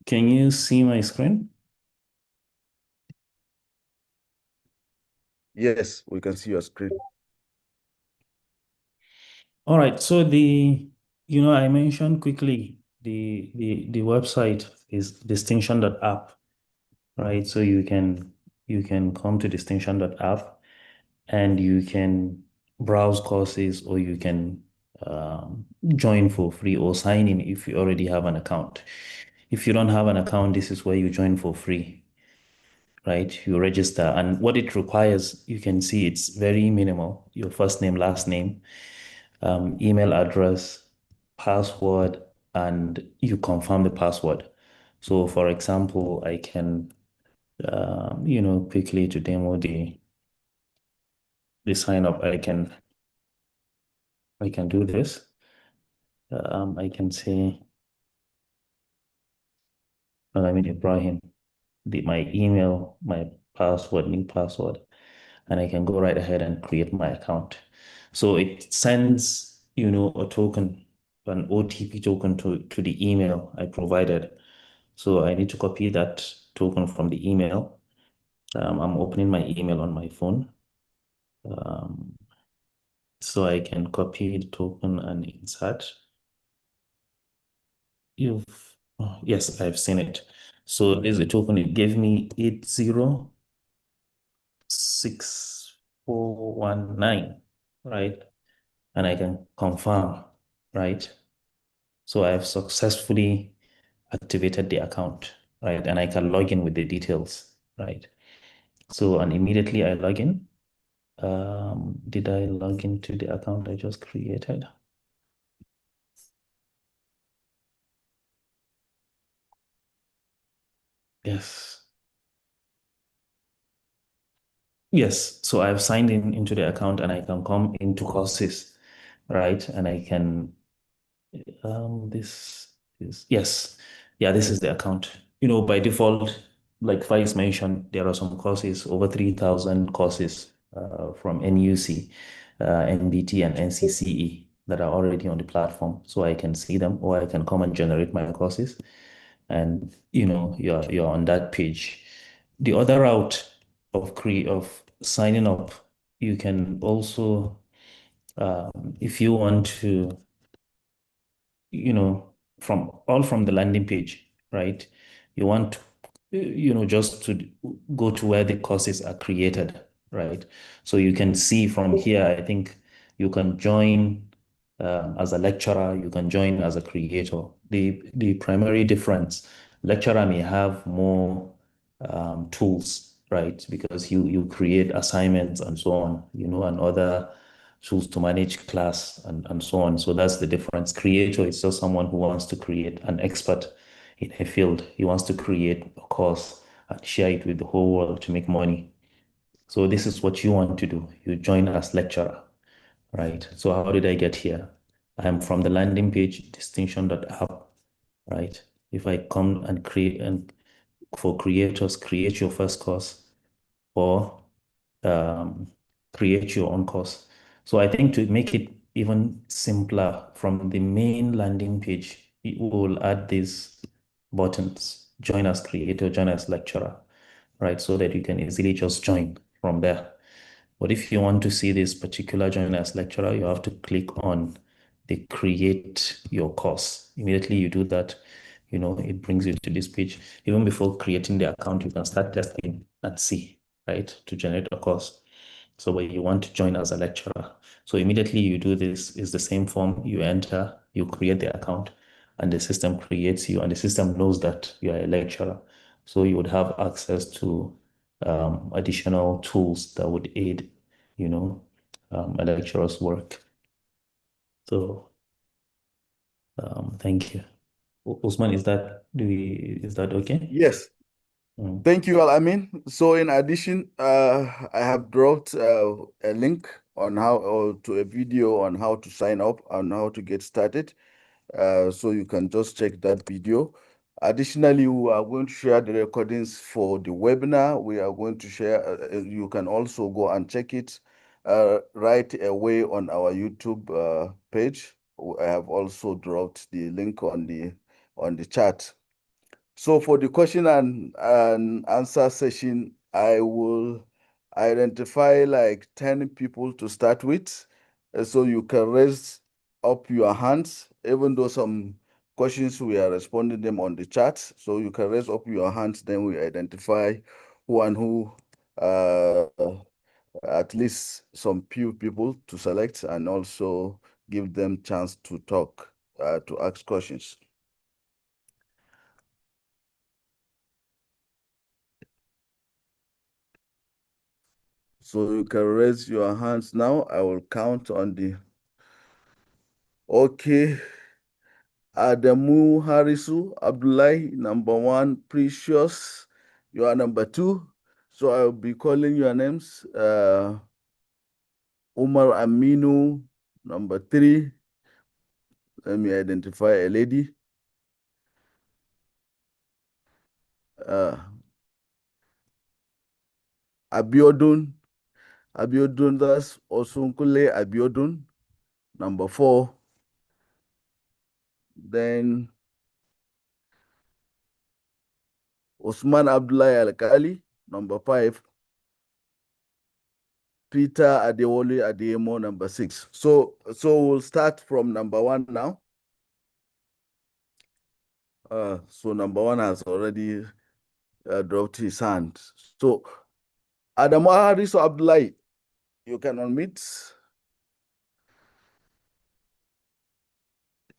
Can you see my screen? Yes, we can see your screen. All right, so I mentioned quickly the website is distinction.app, right? So you can come to distinction.app and you can browse courses, or you can join for free or sign in if you already have an account. If you don't have an account, this is where you join for free, right? You register, and what it requires, you can see it's very minimal. Your first name, last name, email address, password, and you confirm the password. So for example, I can, quickly to demo the sign up, I can do this. I can say, Ibrahim, my email, my password, new password, and I can go right ahead and create my account. So it sends, a token, an OTP token to the email I provided. So I need to copy that token from the email. I'm opening my email on my phone. So I can copy the token and insert. Yes, I've seen it. So there's a token, it gave me 806419, right? And I can confirm, right? So I've successfully activated the account, right? And I can log in with the details, right? So, and immediately I log in. Did I log into the account I just created? Yes. Yes, so I've signed into the account and I can come into courses, right? And I can, this is, yes, yeah, this is the account. By default, like Faiz mentioned, there are some courses, over 3,000 courses from NUC, NBT, and NCCE that are already on the platform. So I can see them, or I can come and generate my courses. And you're on that page. The other route of signing up, you can also, if you want to, from the landing page, right? You want, just to go to where the courses are created, right? So you can see from here, I think you can join as a lecturer, you can join as a creator. The primary difference, lecturer may have more tools, right? Because you create assignments and so on, and other tools to manage class and so on. So that's the difference. Creator is just someone who wants to create, an expert in a field. He wants to create a course and share it with the whole world to make money. So this is what you want to do. You join as lecturer, right? So how did I get here? I am from the landing page, distinction.app, right? If I come and create, and for creators, create your first course, or create your own course. So I think to make it even simpler, from the main landing page, we will add these buttons: join as creator, join as lecturer, right? So that you can easily just join from there. But if you want to see this particular join as lecturer, you have to click on the create your course. Immediately you do that, it brings you to this page. Even before creating the account, you can start testing and see, right, to generate a course. So when you want to join as a lecturer, so immediately you do this, is the same form you enter, you create the account, and the system creates you, and the system knows that you are a lecturer. So you would have access to additional tools that would aid, a lecturer's work. So thank you. Usman, is that okay? Yes. Mm. Thank you, Al-Amin. So in addition, I have dropped a link on how, or to a video on how to sign up and how to get started. So you can just check that video. Additionally, we are going to share the recordings for the webinar. We are going to share, you can also go and check it right away on our YouTube page. I have also dropped the link on the chat. So for the question and answer session, I will identify like 10 people to start with. So you can raise up your hands, even though some questions we are responding them on the chat. So you can raise up your hands, then we identify who and who, at least some few people to select, and also give them chance to talk, to ask questions. So you can raise your hands now. I will count on the. Okay. Adamu Harisu Abdullahi, number 1. Precious, you are number 2. So I'll be calling your names. Umar Aminu, number 3. Let me identify a lady. Abiodun, that's Osunkule Abiodun, number 4. Then Osman Abdullahi Al-Kali, number 5. Peter Adewole Adeyemo, number 6. So we'll start from number 1 now. So number 1 has already dropped his hand. So Adamu Harisu Abdullahi, you can unmute.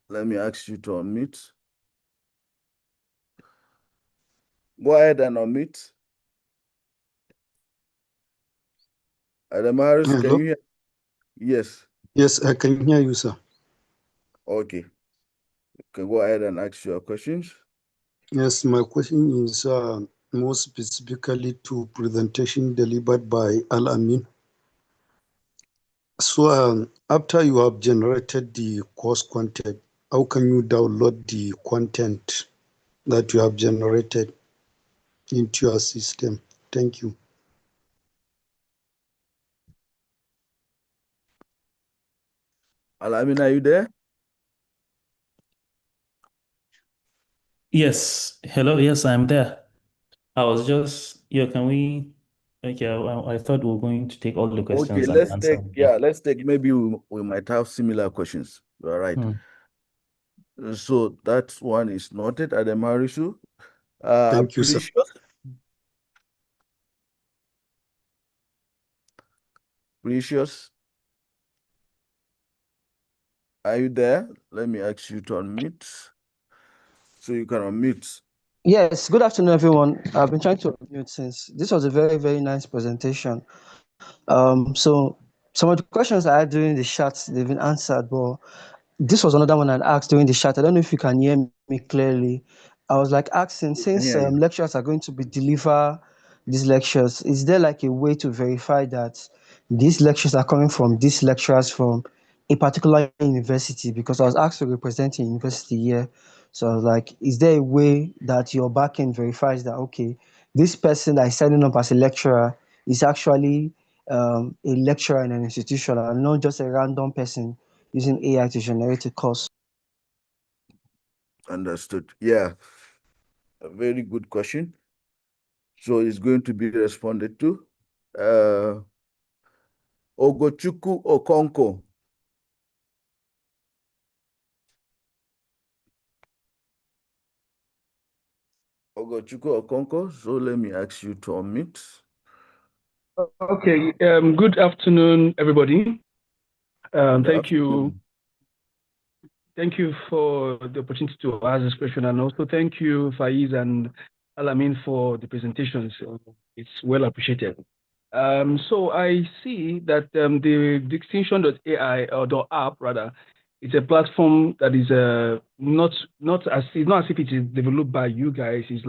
Let me ask you to unmute. Go ahead and unmute. Adamu Harisu, can you hear? Yes. Yes, I can hear you, sir. Okay. You can go ahead and ask your questions. Yes, my question is more specifically to presentation delivered by Al-Amin. So after you have generated the course content, how can you download the content that you have generated into your system? Thank you. Al-Amin, are you there? Yes. Hello. Yes, I'm there. I was just, can we, okay, I thought we were going to take all the Okay, questions and let's answer. take, let's take, maybe we might have similar questions. All right. So that one is noted, Adamu Harisu. Thank you, sir. Precious, are you there? Let me ask you to unmute. So you can unmute. Yes, good afternoon, everyone. I've been trying to unmute since this was a very, very nice presentation. So some of the questions I had during the chat, they've been answered, but this was another one I'd asked during the chat. I don't know if you can hear me clearly. I was like asking, since lecturers are going to be deliver these lectures, is there like a way to verify that these lectures are coming from these lecturers from a particular university? Because I was asked to represent a university here. So I was like, is there a way that your backend verifies that, okay, this person that is signing up as a lecturer is actually a lecturer in an institution and not just a random person using AI to generate a course? Understood. Yeah, a very good question. So it's going to be responded to. Ogochukwu Okonko. Ogochukwu Okonko. So let me ask you to unmute. Okay, good afternoon, everybody. Good Thank you. afternoon. Thank you for the opportunity to ask this question, and also thank you, Faiz and Alamin, for the presentations. It's well appreciated. So I see that the Distinction.ai or .app rather, it's a platform that is not as if it is developed by you guys. It's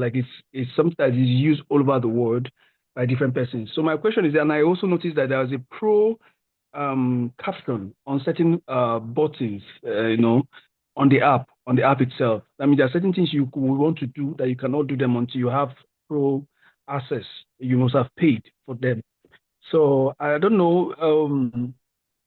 something that is used all over the world by different persons. So my question is, and I also noticed that there was a pro caption on certain buttons, on the app itself. I mean, there are certain things you would want to do that you cannot do them until you have pro access. You must have paid for them. So I don't know.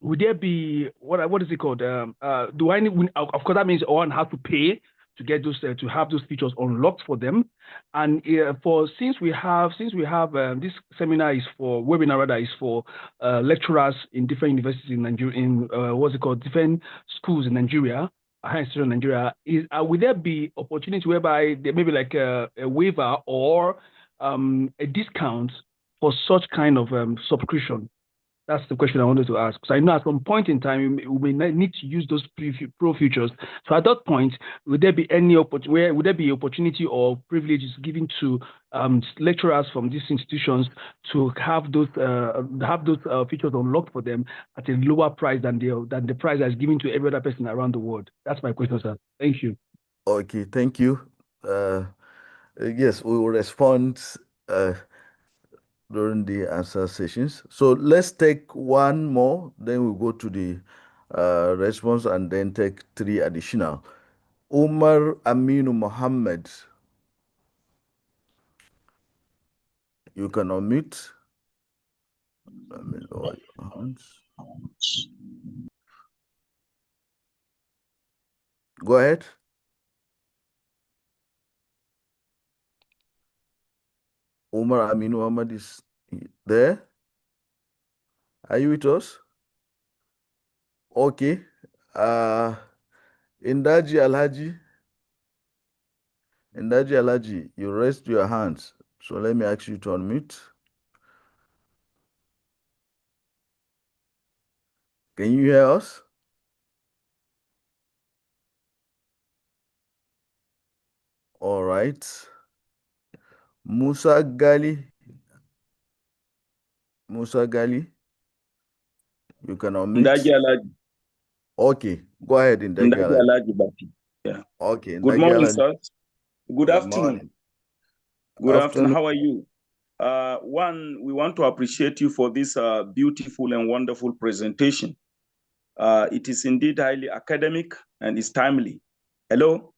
Would there be what is it called? Do I need? Of course, that means one has to pay to get those to have those features unlocked for them. And since we have this seminar is for webinar rather is for lecturers in different universities in Nigeria, in what's it called, different schools in Nigeria, higher institution in Nigeria. Will there be opportunity whereby there may be like a waiver or a discount for such kind of subscription? That's the question I wanted to ask. So I know at some point in time we may need to use those pro features. So at that point, would there be any opportunity or privileges given to lecturers from these institutions to have those features unlocked for them at a lower price than the price that's given to every other person around the world? That's my question, sir. Thank you. Okay, thank you. Yes, we will respond during the answer sessions. So let's take one more, then we'll go to the response and then take 3 additional. Umar Aminu Mohammed. You can unmute. Let me lower your hands. Go ahead. Umar Aminu Mohammed is there. Are you with us? Okay. Indaji Alhaji, you raised your hands. So let me ask you to unmute. Can you hear us? All right. Musa Gali, you can unmute. Ndaji Alaji. Okay, go ahead, Ndaji Alaji. Bati. Yeah. Okay. Good morning, sir. Good afternoon. Morning. Good afternoon. How are you? One, we want to appreciate you for this beautiful and wonderful presentation. It is indeed highly academic and is timely. Hello?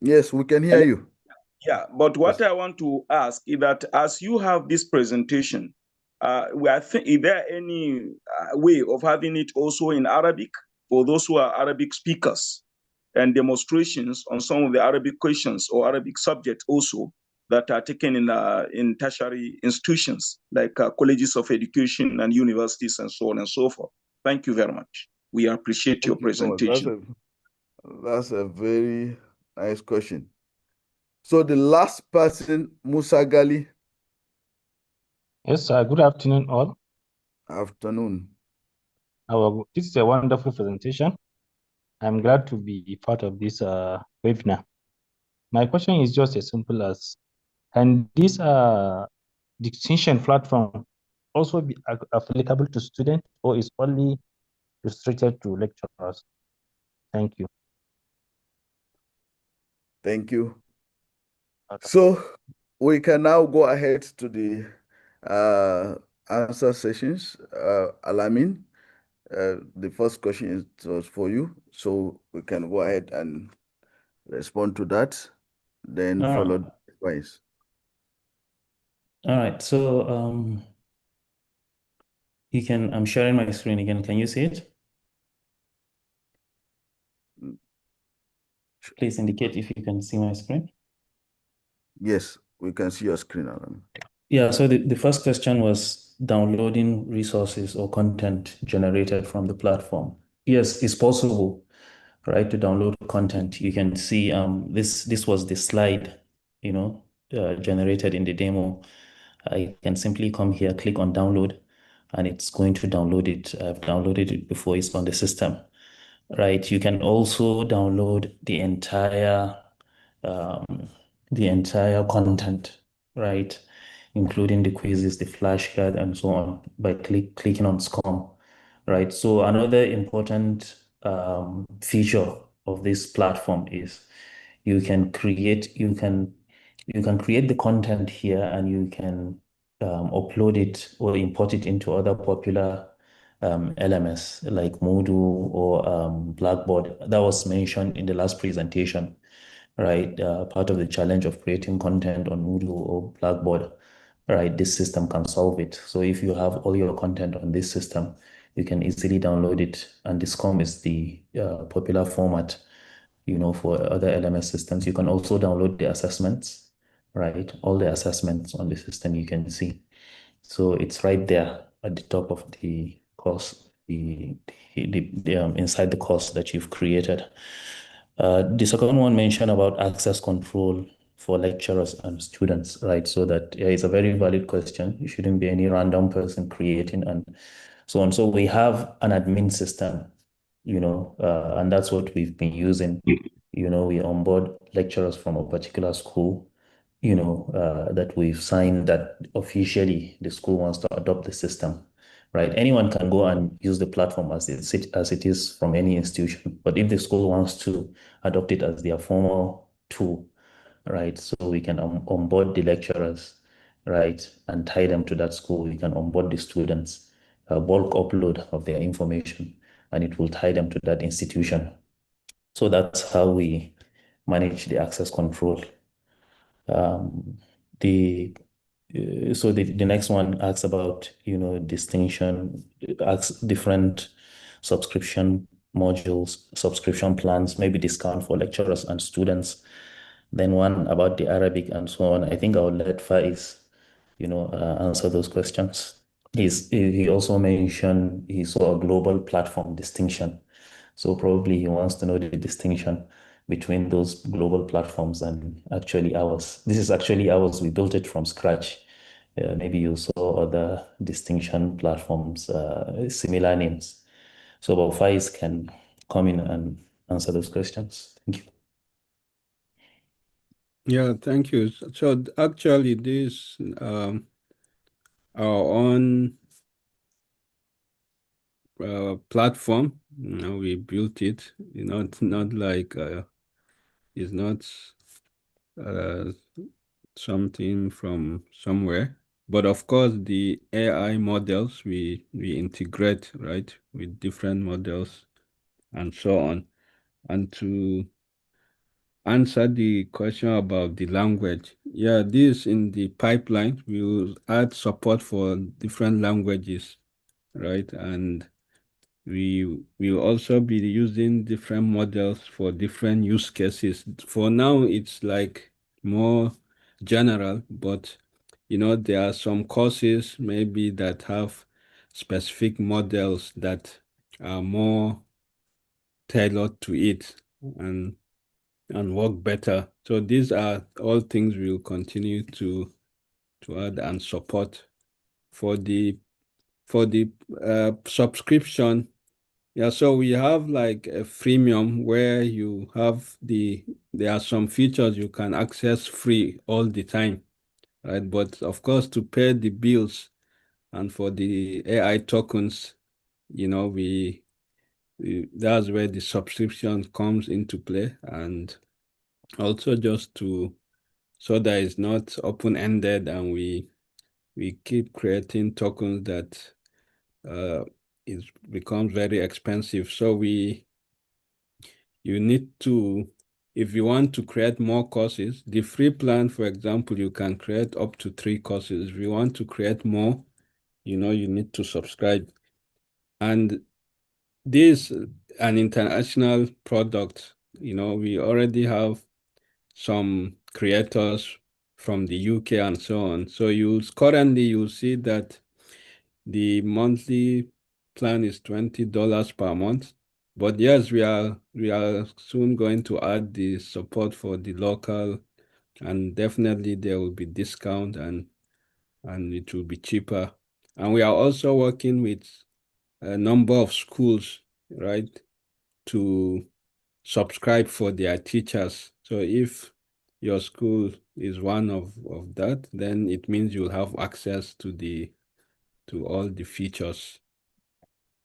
Yes, we can hear you. Yeah, but what I want to ask is that as you have this presentation, is there any way of having it also in Arabic for those who are Arabic speakers, and demonstrations on some of the Arabic questions or Arabic subjects also that are taken in tertiary institutions like colleges of education and universities and so on and so forth? Thank you very much. We appreciate your presentation. That's a very nice question. So the last person, Musa Gali. Yes, good afternoon, all. Afternoon. This is a wonderful presentation. I'm glad to be part of this webinar. My question is just as simple as, can this distinction platform also be applicable to students, or is only restricted to lecturers? Thank you. Thank you. Okay. So we can now go ahead to the answer sessions. Alamin, the first question was for you, so we can go ahead and respond to that, then followed twice. All right, so I'm sharing my screen again. Can you see it? Please indicate if you can see my screen. Yes, we can see your screen, Alan. Yeah, so the first question was downloading resources or content generated from the platform. Yes, it's possible, right, to download content. You can see this was the slide, generated in the demo. I can simply come here, click on download, and it's going to download it. I've downloaded it before it's on the system, right? You can also download the entire content, right? Including the quizzes, the flashcard, and so on by clicking on SCORM, right? So another important feature of this platform is you can create the content here, and you can upload it or import it into other popular LMS like Moodle or Blackboard. That was mentioned in the last presentation, right? Part of the challenge of creating content on Moodle or Blackboard, right? This system can solve it. So if you have all your content on this system, you can easily download it. And SCORM is the popular format, for other LMS systems. You can also download the assessments, right? All the assessments on the system you can see. So it's right there at the top of the course, inside the course that you've created. The second one mentioned about access control for lecturers and students, right? So that is a very valid question. You shouldn't be any random person creating and so on. So we have an admin system, and that's what we've been using. We onboard lecturers from a particular school, that we've signed that officially the school wants to adopt the system, right? Anyone can go and use the platform as it is from any institution, but if the school wants to adopt it as their formal tool, right? So we can onboard the lecturers, right, and tie them to that school. We can onboard the students, bulk upload of their information, and it will tie them to that institution. So that's how we manage the access control. The next one asks about, distinction, asks different subscription modules, subscription plans, maybe discount for lecturers and students. Then one about the Arabic and so on. I think I'll let Faiz, answer those questions. He also mentioned he saw a global platform distinction. So probably he wants to know the distinction between those global platforms and actually ours. This is actually ours. We built it from scratch. Maybe you saw other distinction platforms, similar names. So Faiz can come in and answer those questions. Thank you. Yeah, thank you. So actually, this our own platform. We built it. It's not like it's not something from somewhere. But of course, the AI models we integrate, right, with different models and so on. And to answer the question about the language, yeah, this in the pipeline, we will add support for different languages, right? And we will also be using different models for different use cases. For now, it's like more general, but there are some courses maybe that have specific models that are more tailored to it and work better. So these are all things we will continue to add and support. For the subscription, yeah, so we have like a freemium where there are some features you can access free all the time, right? But of course, to pay the bills and for the AI tokens, that's where the subscription comes into play. And also just so that it's not open-ended and we keep creating tokens that it becomes very expensive. So you need to, if you want to create more courses, the free plan, for example, you can create up to 3 courses. If you want to create more, you need to subscribe. And this an international product. We already have some creators from the UK and so on. So currently you'll see that the monthly plan is $20 per month. But yes, we are soon going to add the support for the local, and definitely there will be discount and and it will be cheaper. And we are also working with a number of schools, right, to subscribe for their teachers. So if your school is one of that, then it means you'll have access to all the features.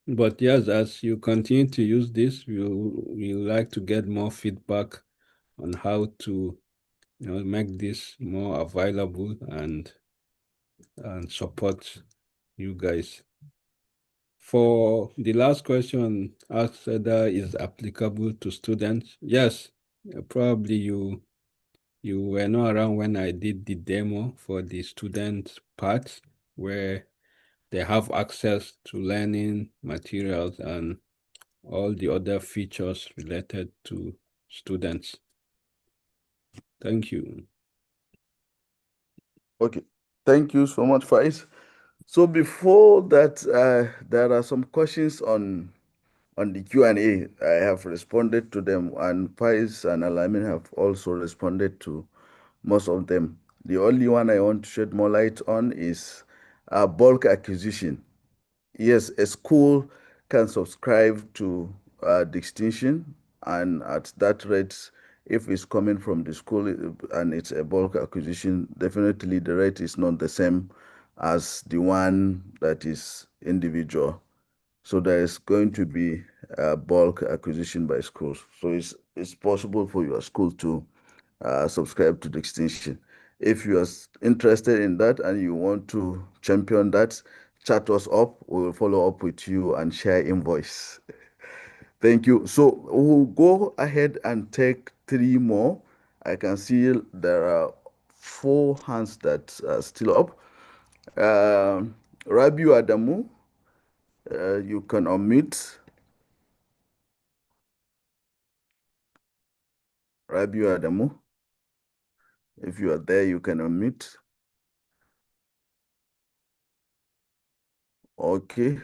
But yes, as you continue to use this, we like to get more feedback on how to make this more available and support you guys. For the last question, asked whether is applicable to students. Yes, probably you were not around when I did the demo for the student part, where they have access to learning materials and all the other features related to students. Thank you. Okay, thank you so much, Faiz. So before that, there are some questions on the Q&A. I have responded to them, and Faiz and Alamin have also responded to most of them. The only one I want to shed more light on is bulk acquisition. Yes, a school can subscribe to Distinction, and at that rate, if it's coming from the school and it's a bulk acquisition, definitely the rate is not the same as the one that is individual. So there is going to be a bulk acquisition by schools. So it's possible for your school to subscribe to Distinction. If you are interested in that and you want to champion that, chat us up. We will follow up with you and share invoice. Thank you. So we'll go ahead and take 3 more. I can see there are 4 hands that are still up. Rabiu Adamu, you can unmute. Rabiu Adamu, if you are there, you can unmute. Okay.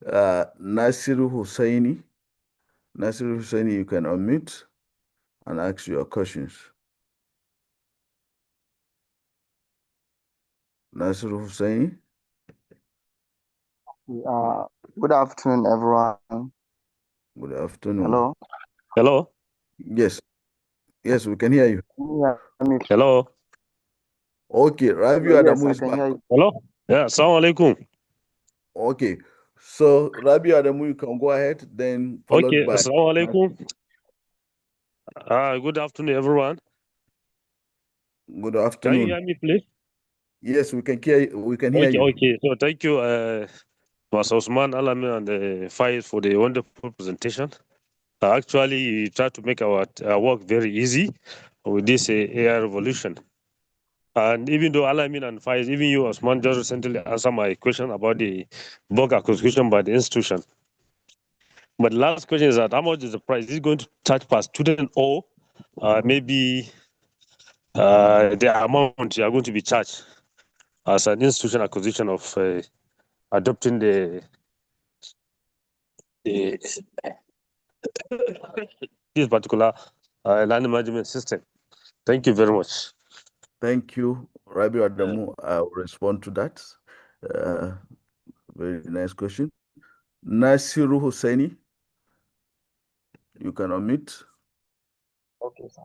Nasiru Hussaini. Nasiru Hussaini, you can unmute and ask your questions. Nasiru Hussaini. Good afternoon, everyone. Good afternoon. Hello. Hello. Yes. Yes, we can hear you. Hello. Okay, Rabiu Yes, Adamu I is can back. hear you. Hello. Yeah. Assalamu alaikum. Okay. So Rabiu Adamu, you can go ahead, then followed Okay. by Assalamu alaikum. Good afternoon, everyone. Good Can you afternoon. hear me, please? Yes, we can hear you. We can hear you. Okay. So thank you, Mr. Osman Alamin and Faiz for the wonderful presentation. Actually, you try to make our work very easy with this AI revolution. And even though Alamin and Faiz, even you, Osman, just recently answered my question about the bulk acquisition by the institution. But the last question is that how much is the price? Is it going to charge per student or maybe the amount you are going to be charged as an institution acquisition of adopting this particular learning management system? Thank you very much. Thank you, Rabiu Adamu. I will respond to that. Very nice question. Nasiru Hussaini, you can unmute. Okay, sir.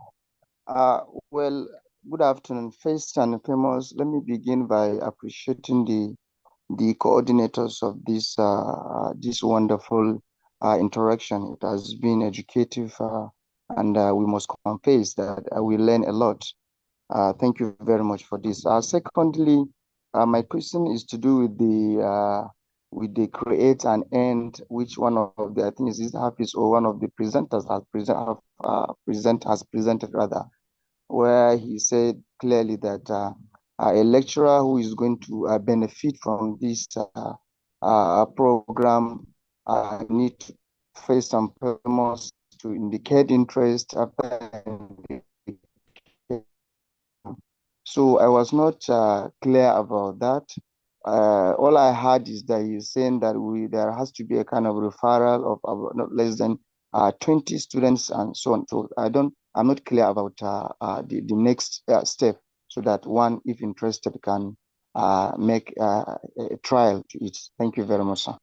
Well, good afternoon. First and foremost, let me begin by appreciating the coordinators of this wonderful interaction. It has been educative, and we must confess that we learn a lot. Thank you very much for this. Secondly, my question is to do with the create and end, which one of the, I think is Hafiz or one of the presenters has presented rather, where he said clearly that a lecturer who is going to benefit from this program need to first and foremost to indicate interest after. So I was not clear about that. All I heard is that he's saying that there has to be a kind of referral of about not less than 20 students and so on. So I'm not clear about the next step, so that one, if interested, can make a trial to it. Thank you very much, sir.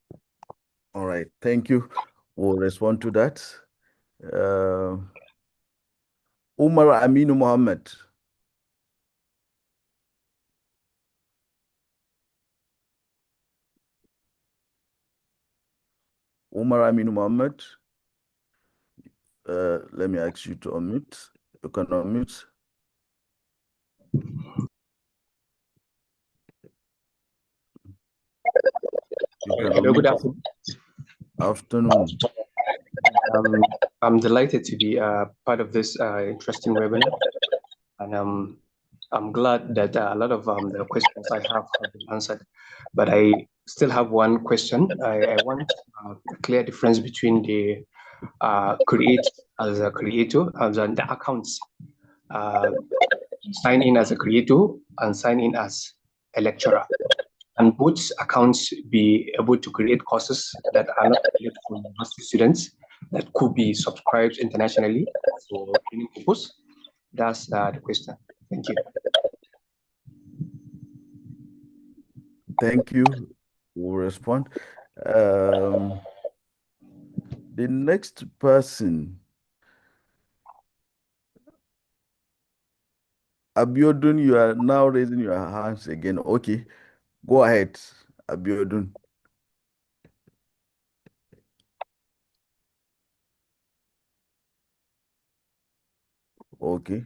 All right, thank you. We'll respond to that. Umar Aminu Mohammed. Umar Aminu Mohammed. Let me ask you to unmute. You can unmute. You can Hello, good unmute. afternoon. Afternoon. I'm delighted to be part of this interesting webinar, and I'm glad that a lot of the questions I have been answered. But I still have one question. I want a clear difference between the create as a creator and then the accounts. Sign in as a creator and sign in as a lecturer. And both accounts be able to create courses that are not related for university students that could be subscribed internationally for any purpose? That's the question. Thank you. Thank you. We'll respond. The next person, Abiodun, you are now raising your hands again. Okay, go ahead, Abiodun. Okay.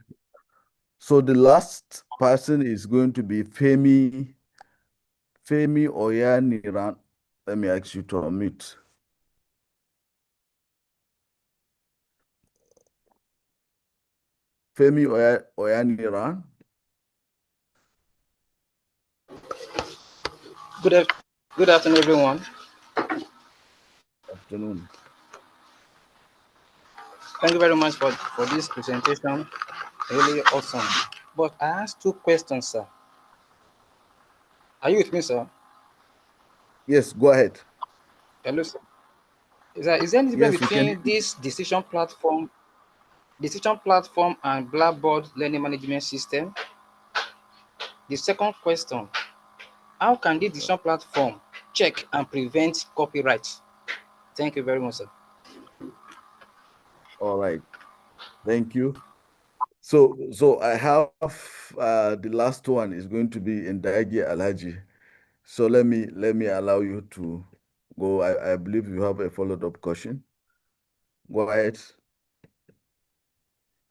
So the last person is going to be Femi Oyaniran. Let me ask you to unmute. Femi Oyaniran. Good afternoon, everyone. Afternoon. Thank you very much for this presentation. Really awesome. But I asked two questions, sir. Are you with me, sir? Yes, go ahead. Hello, sir. Is there any difference between this decision platform and Blackboard learning management system? The second question, how can this decision platform check and prevent copyright? Thank you very much, sir. All right. Thank you. So I have the last one is going to be Ndagi Alhaji. So let me allow you to go. I believe you have a follow-up question. Go ahead.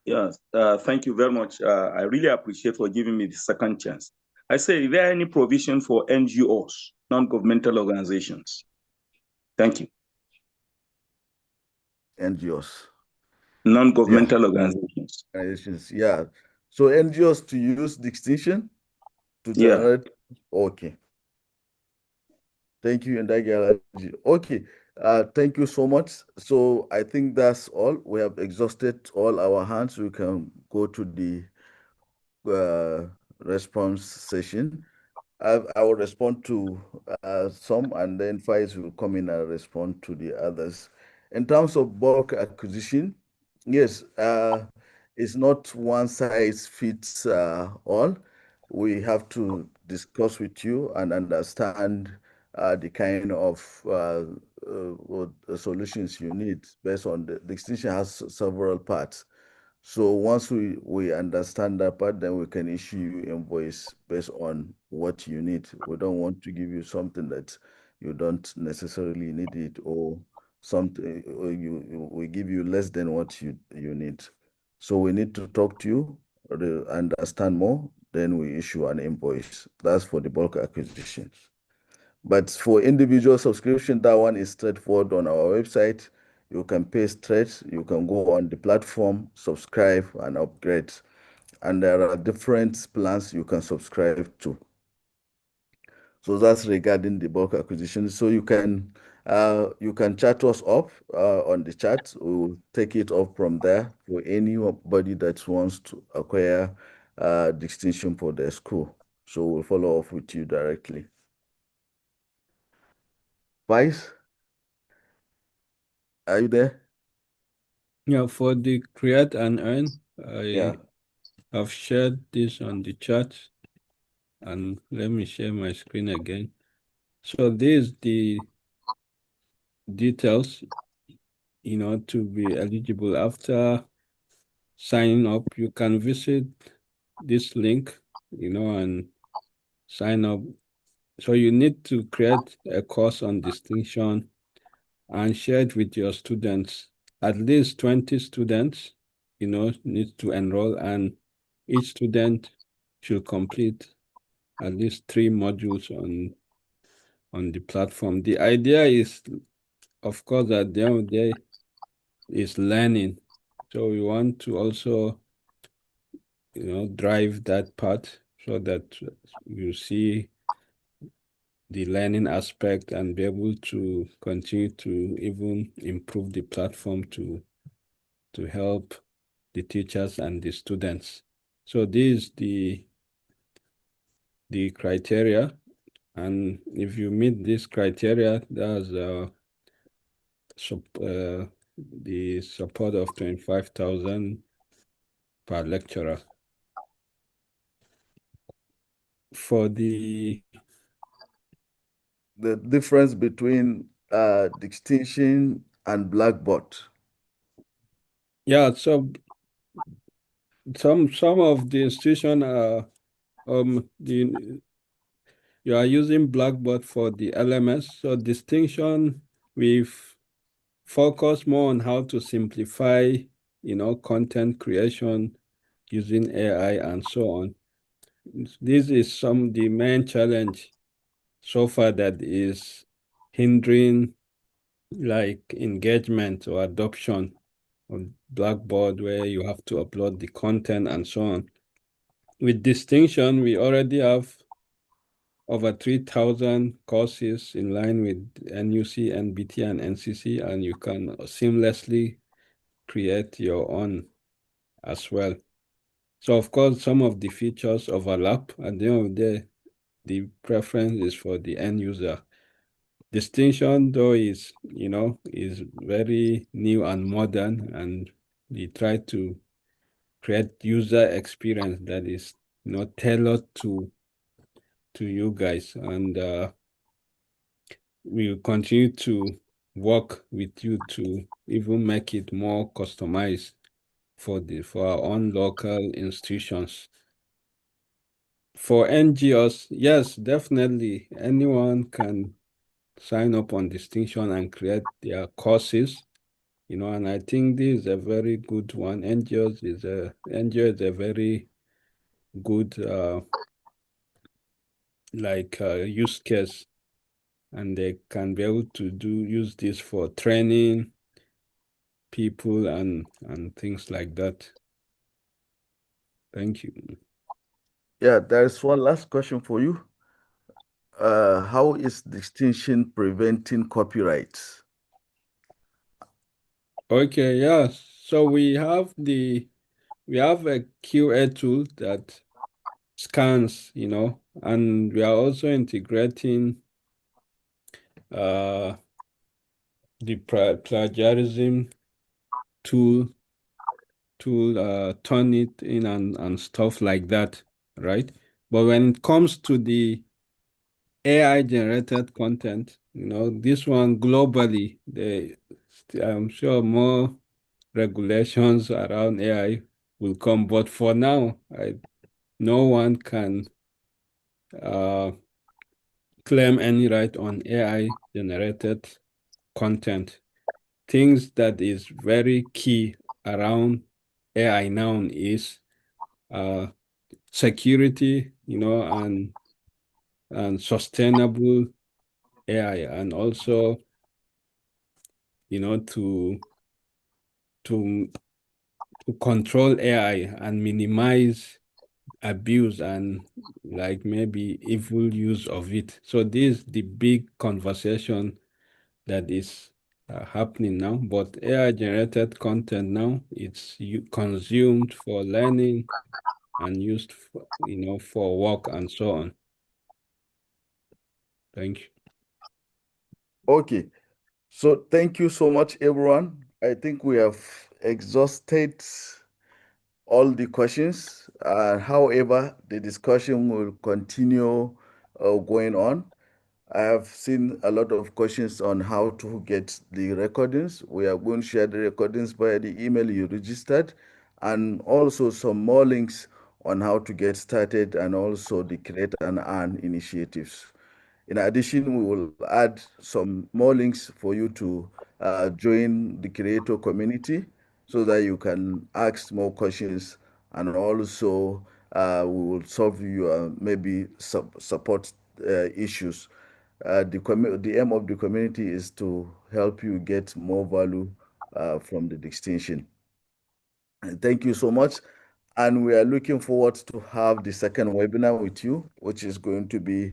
Yes, thank you very much. I really appreciate for giving me the second chance. I say, is there any provision for NGOs, non-governmental organizations? Thank you. NGOs. Non-governmental organizations. Yeah. So NGOs to use distinction to generate. Okay. Thank you, Ndagi Alhaji. Okay. Thank you so much. So I think that's all. We have exhausted all our hands. We can go to the response session. I will respond to some, and then Faiz will come in and respond to the others. In terms of bulk acquisition, yes, it's not one size fits all. We have to discuss with you and understand the kind of solutions you need based on the distinction has several parts. So once we understand that part, then we can issue you invoice based on what you need. We don't want to give you something that you don't necessarily need it, or something or we give you less than what you need. So we need to talk to you, understand more, then we issue an invoice. That's for the bulk acquisitions. But for individual subscription, that one is straightforward on our website. You can pay straight, you can go on the platform, subscribe and upgrade. And there are different plans you can subscribe to. So that's regarding the bulk acquisition. So you can chat us up on the chat. We'll take it up from there for anybody that wants to acquire distinction for their school. So we'll follow up with you directly. Vice? Are you there? Yeah, for the create and earn, I have shared this on the chat. And let me share my screen again. So this is the details, to be eligible. After signing up, you can visit this link, and sign up. So you need to create a course on distinction and share it with your students. At least 20 students, need to enroll, and each student should complete at least 3 modules on the platform. The idea is, of course, at the end of the day, is learning. So we want to also, drive that part so that you see the learning aspect and be able to continue to even improve the platform to help the teachers and the students. So this is the criteria, and if you meet this criteria, there's the support of 25,000 per lecturer. For the difference between distinction and Blackboard. Yeah, so some of the institution are you are using Blackboard for the LMS. So distinction, we've focused more on how to simplify, content creation using AI and so on. This is the main challenge so far that is hindering like engagement or adoption on Blackboard, where you have to upload the content and so on. With distinction, we already have over 3,000 courses in line with NUC, NBT, and NCC, and you can seamlessly create your own as well. So of course, some of the features overlap. At the end of the day, the preference is for the end user. Distinction, though, is very new and modern, and we try to create user experience that is tailored to you guys, and we will continue to work with you to even make it more customized for our own local institutions. For NGOs, yes, definitely anyone can sign up on distinction and create their courses, and I think this is a very good one. NGO is a very good use case, and they can be able to use this for training people and things like that. Thank you. Yeah, there's one last question for you. How is distinction preventing copyrights? Okay, yeah. So we have a QA tool that scans, and we are also integrating the plagiarism tool to turn it in and stuff like that, right? But when it comes to the AI generated content, this one globally, I'm sure more regulations around AI will come, but for now, no one can claim any right on AI generated content. Things that is very key around AI now is security, and sustainable AI, and also, to control AI and minimize abuse and maybe evil use of it. So this is the big conversation that is happening now. But AI generated content now, it's consumed for learning and used for, for work and so on. Thank you. Okay, so thank you so much, everyone. I think we have exhausted all the questions. However, the discussion will continue going on. I have seen a lot of questions on how to get the recordings. We are going to share the recordings via the email you registered, and also some more links on how to get started, and also the Create and Earn initiatives. In addition, we will add some more links for you to join the creator community so that you can ask more questions, and also we will solve your maybe support issues. The aim of the community is to help you get more value from the distinction. And thank you so much. And we are looking forward to have the second webinar with you, which is going to be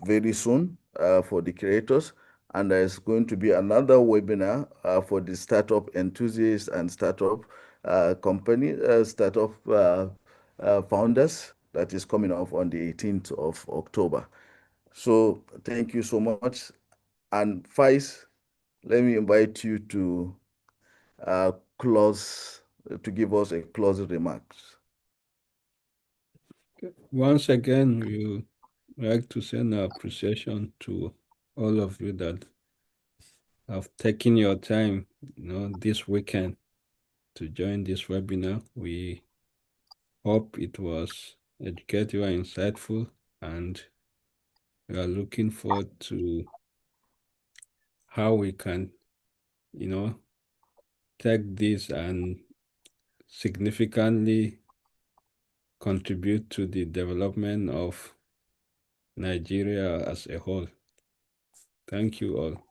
very soon for the creators. And there's going to be another webinar for the startup enthusiasts and startup founders that is coming off on the 18th of October. So thank you so much. And Faiz, let me invite you to to give us a closing remarks. Once again, we would like to send our appreciation to all of you that have taken your time, this weekend to join this webinar. We hope it was educative and insightful, and we are looking forward to how we can, take this and significantly contribute to the development of Nigeria as a whole. Thank you all.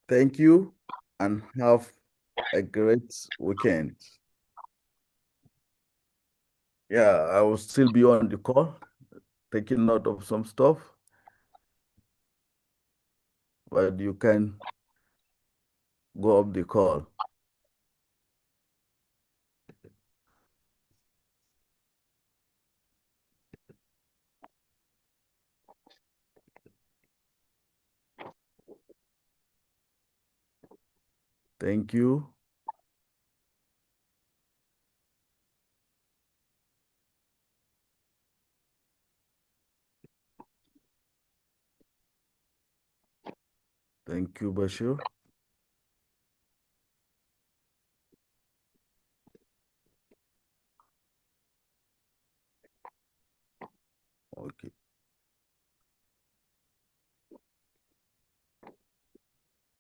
Thank you, and have a great weekend. Yeah, I will still be on the call, taking note of some stuff, but you can go up the call. Thank you. Thank you, Bashir. Okay.